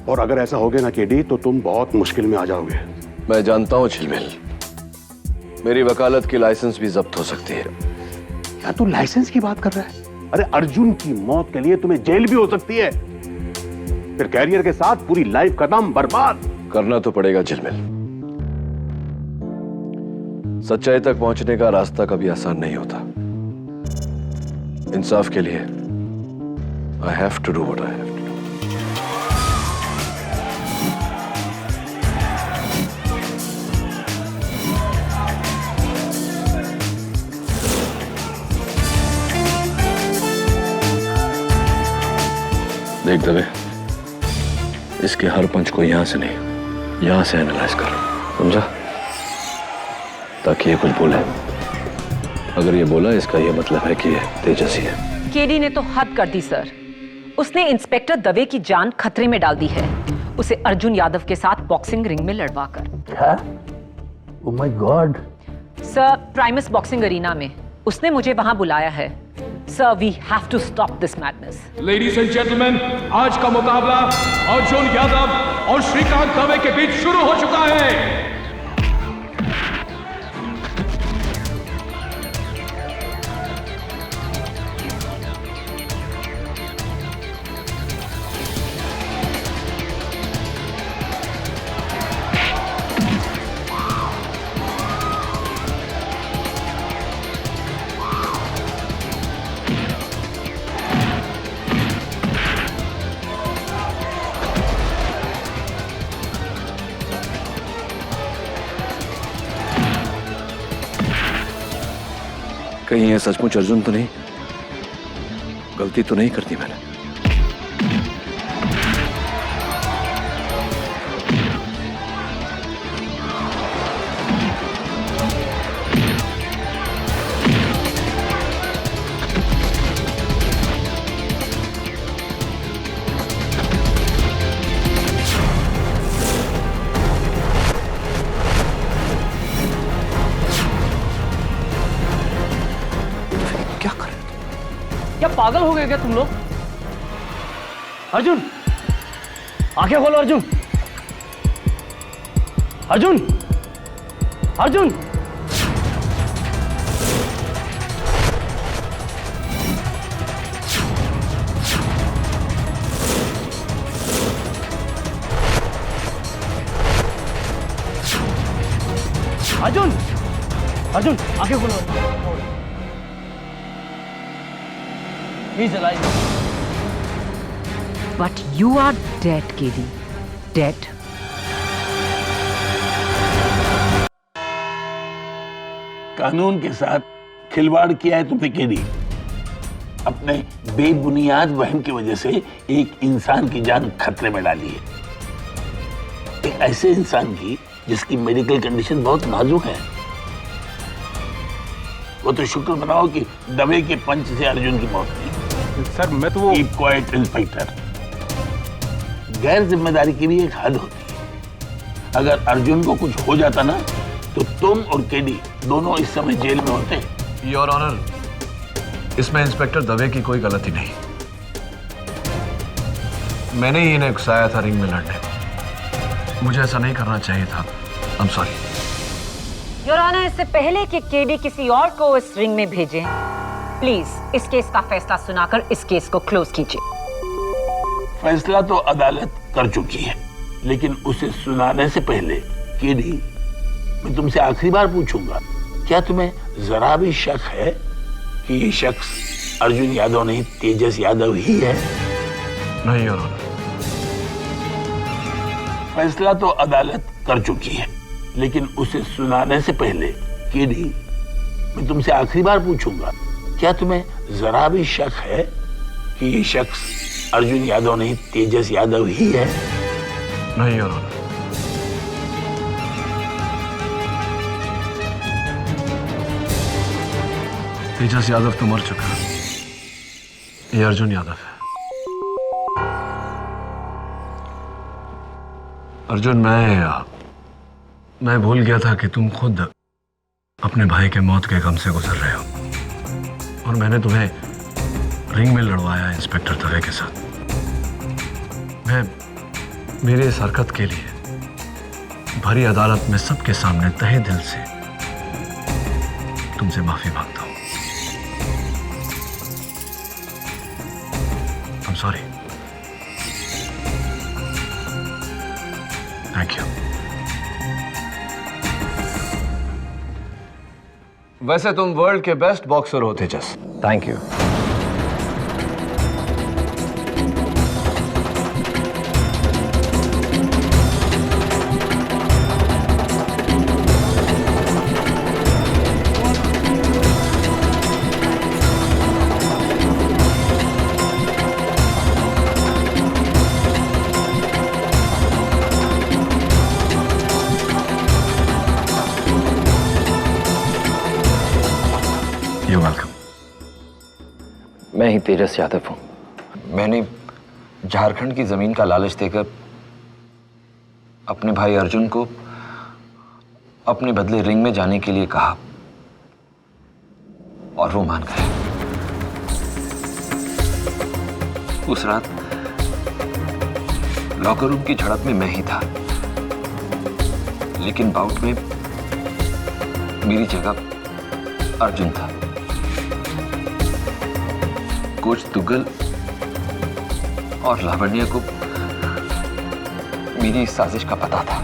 और अगर ऐसा हो गया ना केडी तो तुम बहुत मुश्किल में आ जाओगे। मैं जानता हूं झिलमिल, मेरी वकालत की लाइसेंस भी जब्त हो सकती है। क्या तू लाइसेंस की बात कर रहा है? अरे अर्जुन की मौत के लिए तुम्हें जेल भी हो सकती है, फिर कैरियर के साथ पूरी लाइफ खत्म, बर्बाद। करना तो पड़ेगा झिलमिल। सच्चाई तक पहुंचने का रास्ता कभी आसान नहीं होता। इंसाफ के लिए I have to do what I have to do. देख दवे, इसके हर पंच को यहां से नहीं, यहां से एनालाइज कर, समझा? ताकि ये कुछ बोले। अगर ये बोला, इसका ये मतलब है कि ये तेजस ही है। केडी ने तो हद कर दी सर। उसने इंस्पेक्टर दवे की जान खतरे में डाल दी है, उसे अर्जुन यादव के साथ बॉक्सिंग रिंग में लड़वाकर। क्या? Oh my god. Sir, Primus boxing arena में उसने मुझे वहां बुलाया है। Sir, we have to stop this madness. Ladies and gentleman, आज का मुकाबला अर्जुन यादव और श्रीकांत दवे के बीच शुरू हो चुका है। कहीं ये सचमुच अर्जुन तो नहीं? गलती तो नहीं करती मैंने? क्या पागल हो गए क्या तुम लोग? अर्जुन, आंखें खोलो अर्जुन। अर्जुन, अर्जुन। अर्जुन, अर्जुन, आंखें खोलो। He's alive. But you are dead, KD. Dead. कानून के साथ खिलवाड़ किया है तुमने केडी। अपने बेबुनियाद वहम की वजह से एक इंसान की जान खतरे में डाली है, एक ऐसे इंसान की जिसकी मेडिकल कंडीशन बहुत नाजुक है। वो तो शुक्र मनाओ कि दवे के पंच से अर्जुन की मौत हुई। सर मैं तो वो कीप क्वाइट इंस्पेक्टर। गैर जिम्मेदारी की भी एक हद होती है। अगर अर्जुन को कुछ हो जाता ना तो तुम और केडी दोनों इस समय जेल में होते। योर ऑनर, इसमें इंस्पेक्टर दवे की कोई गलती नहीं। मैंने ही इन्हें उकसाया था रिंग में लड़ने। मुझे ऐसा नहीं करना चाहिए था। I am sorry. Your honour, इससे पहले कि केडी किसी और को इस रिंग में भेजें, प्लीज इस केस का फैसला सुनाकर इस केस को क्लोज कीजिए। फैसला तो अदालत कर चुकी है, लेकिन उसे सुनाने से पहले केडी, मैं तुमसे आखिरी बार पूछूंगा, क्या तुम्हें जरा भी शक है कि ये शख्स अर्जुन यादव नहीं तेजस यादव ही है? नहीं योर ऑनर। फैसला तो अदालत कर चुकी है, लेकिन उसे सुनाने से पहले केडी, मैं तुमसे आखिरी बार पूछूंगा, क्या तुम्हें जरा भी शक है कि ये शख्स अर्जुन यादव नहीं तेजस यादव ही है? नहीं योर ऑनर। तेजस यादव तो मर चुका है, ये अर्जुन यादव है। अर्जुन, मैं भूल गया था कि तुम खुद अपने भाई के मौत के गम से गुजर रहे हो, और मैंने तुम्हें रिंग में लड़वाया इंस्पेक्टर दवे के साथ। मैं मेरे इस हरकत के लिए भरी अदालत में सबके सामने तहे दिल से तुमसे माफी मांगता हूं। I'm sorry. Thank you. वैसे तुम वर्ल्ड के बेस्ट बॉक्सर हो तेजस। Thank you. मैं ही तेजस यादव हूं। मैंने झारखंड की जमीन का लालच देकर अपने भाई अर्जुन को अपने बदले रिंग में जाने के लिए कहा और वो मान गए। उस रात लॉकर रूम की झड़प में मैं ही था, लेकिन बाउट में मेरी जगह अर्जुन था। कोच तुगल और लावण्य को मेरी इस साजिश का पता था।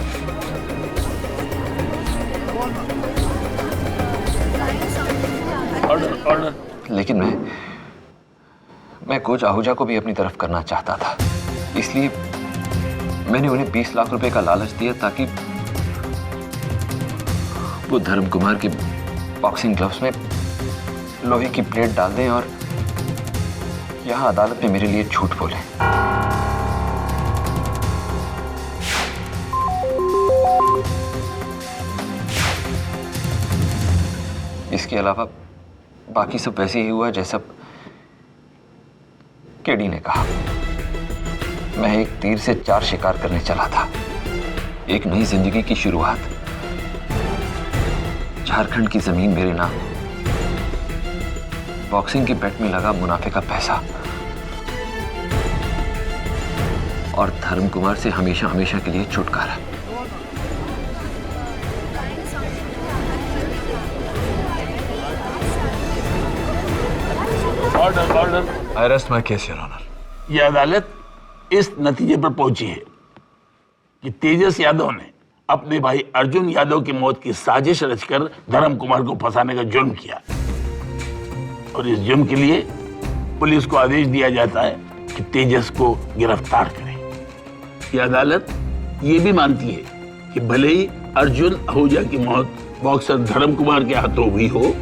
ऑर्डर। लेकिन मैं कोच आहूजा को भी अपनी तरफ करना चाहता था, इसलिए मैंने उन्हें 20 लाख रुपए का लालच दिया ताकि वो धर्म कुमार के बॉक्सिंग ग्लव्स में लोहे की प्लेट डाल दें और यहां अदालत में मेरे लिए झूठ बोले। इसके अलावा बाकी सब वैसे ही हुआ जैसा केडी ने कहा। मैं एक तीर से 4 शिकार करने चला था, एक नई जिंदगी की शुरुआत। झारखंड की जमीन मेरे नाम, बॉक्सिंग की बेट में लगा मुनाफे का पैसा और धर्म कुमार से हमेशा हमेशा के लिए छुटकारा। Order. I rest my case your honour. यह अदालत इस नतीजे पर पहुंची है कि तेजस यादव ने अपने भाई अर्जुन यादव की मौत की साजिश रचकर धर्म कुमार को फंसाने का जुर्म किया और इस जुर्म के लिए पुलिस को आदेश दिया जाता है कि तेजस को गिरफ्तार करे। ये अदालत ये भी मानती है कि भले ही अर्जुन आहूजा की मौत बॉक्सर धर्म कुमार के हाथों हुई हो,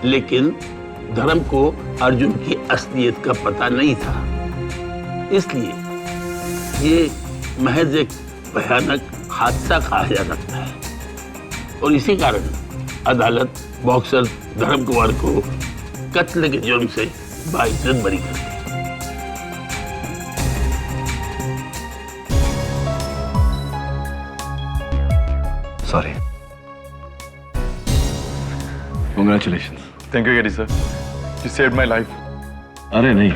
लेकिन धर्म को अर्जुन की असलियत का पता नहीं था, इसलिए ये महज एक भयानक हादसा कहा जा सकता है। और इसी कारण अदालत बॉक्सर धर्म कुमार को कत्ल के जुर्म से बाइज्जत बरी कर दी। Sorry. Congratulations. Thank you KD sir, you saved my life. अरे नहीं,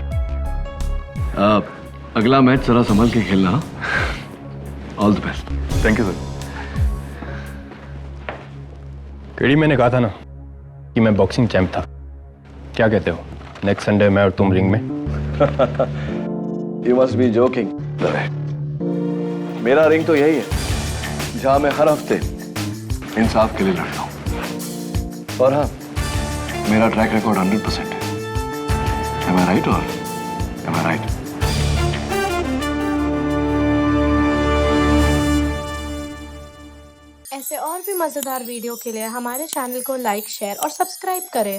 अगला मैच जरा संभल के खेलना। All the best. Thank you sir. KD, मैंने कहा था ना कि मैं बॉक्सिंग चैंप था। क्या कहते हो, नेक्स्ट संडे मैं और तुम रिंग में? You must be joking. मेरा रिंग तो यही है जहां मैं हर हफ्ते इंसाफ के लिए लड़ता हूं। और हाँ, मेरा ट्रैक रिकॉर्ड 100% है। Am I right or am I right? ऐसे और भी मजेदार वीडियो के लिए हमारे चैनल को लाइक, शेयर और सब्सक्राइब करें।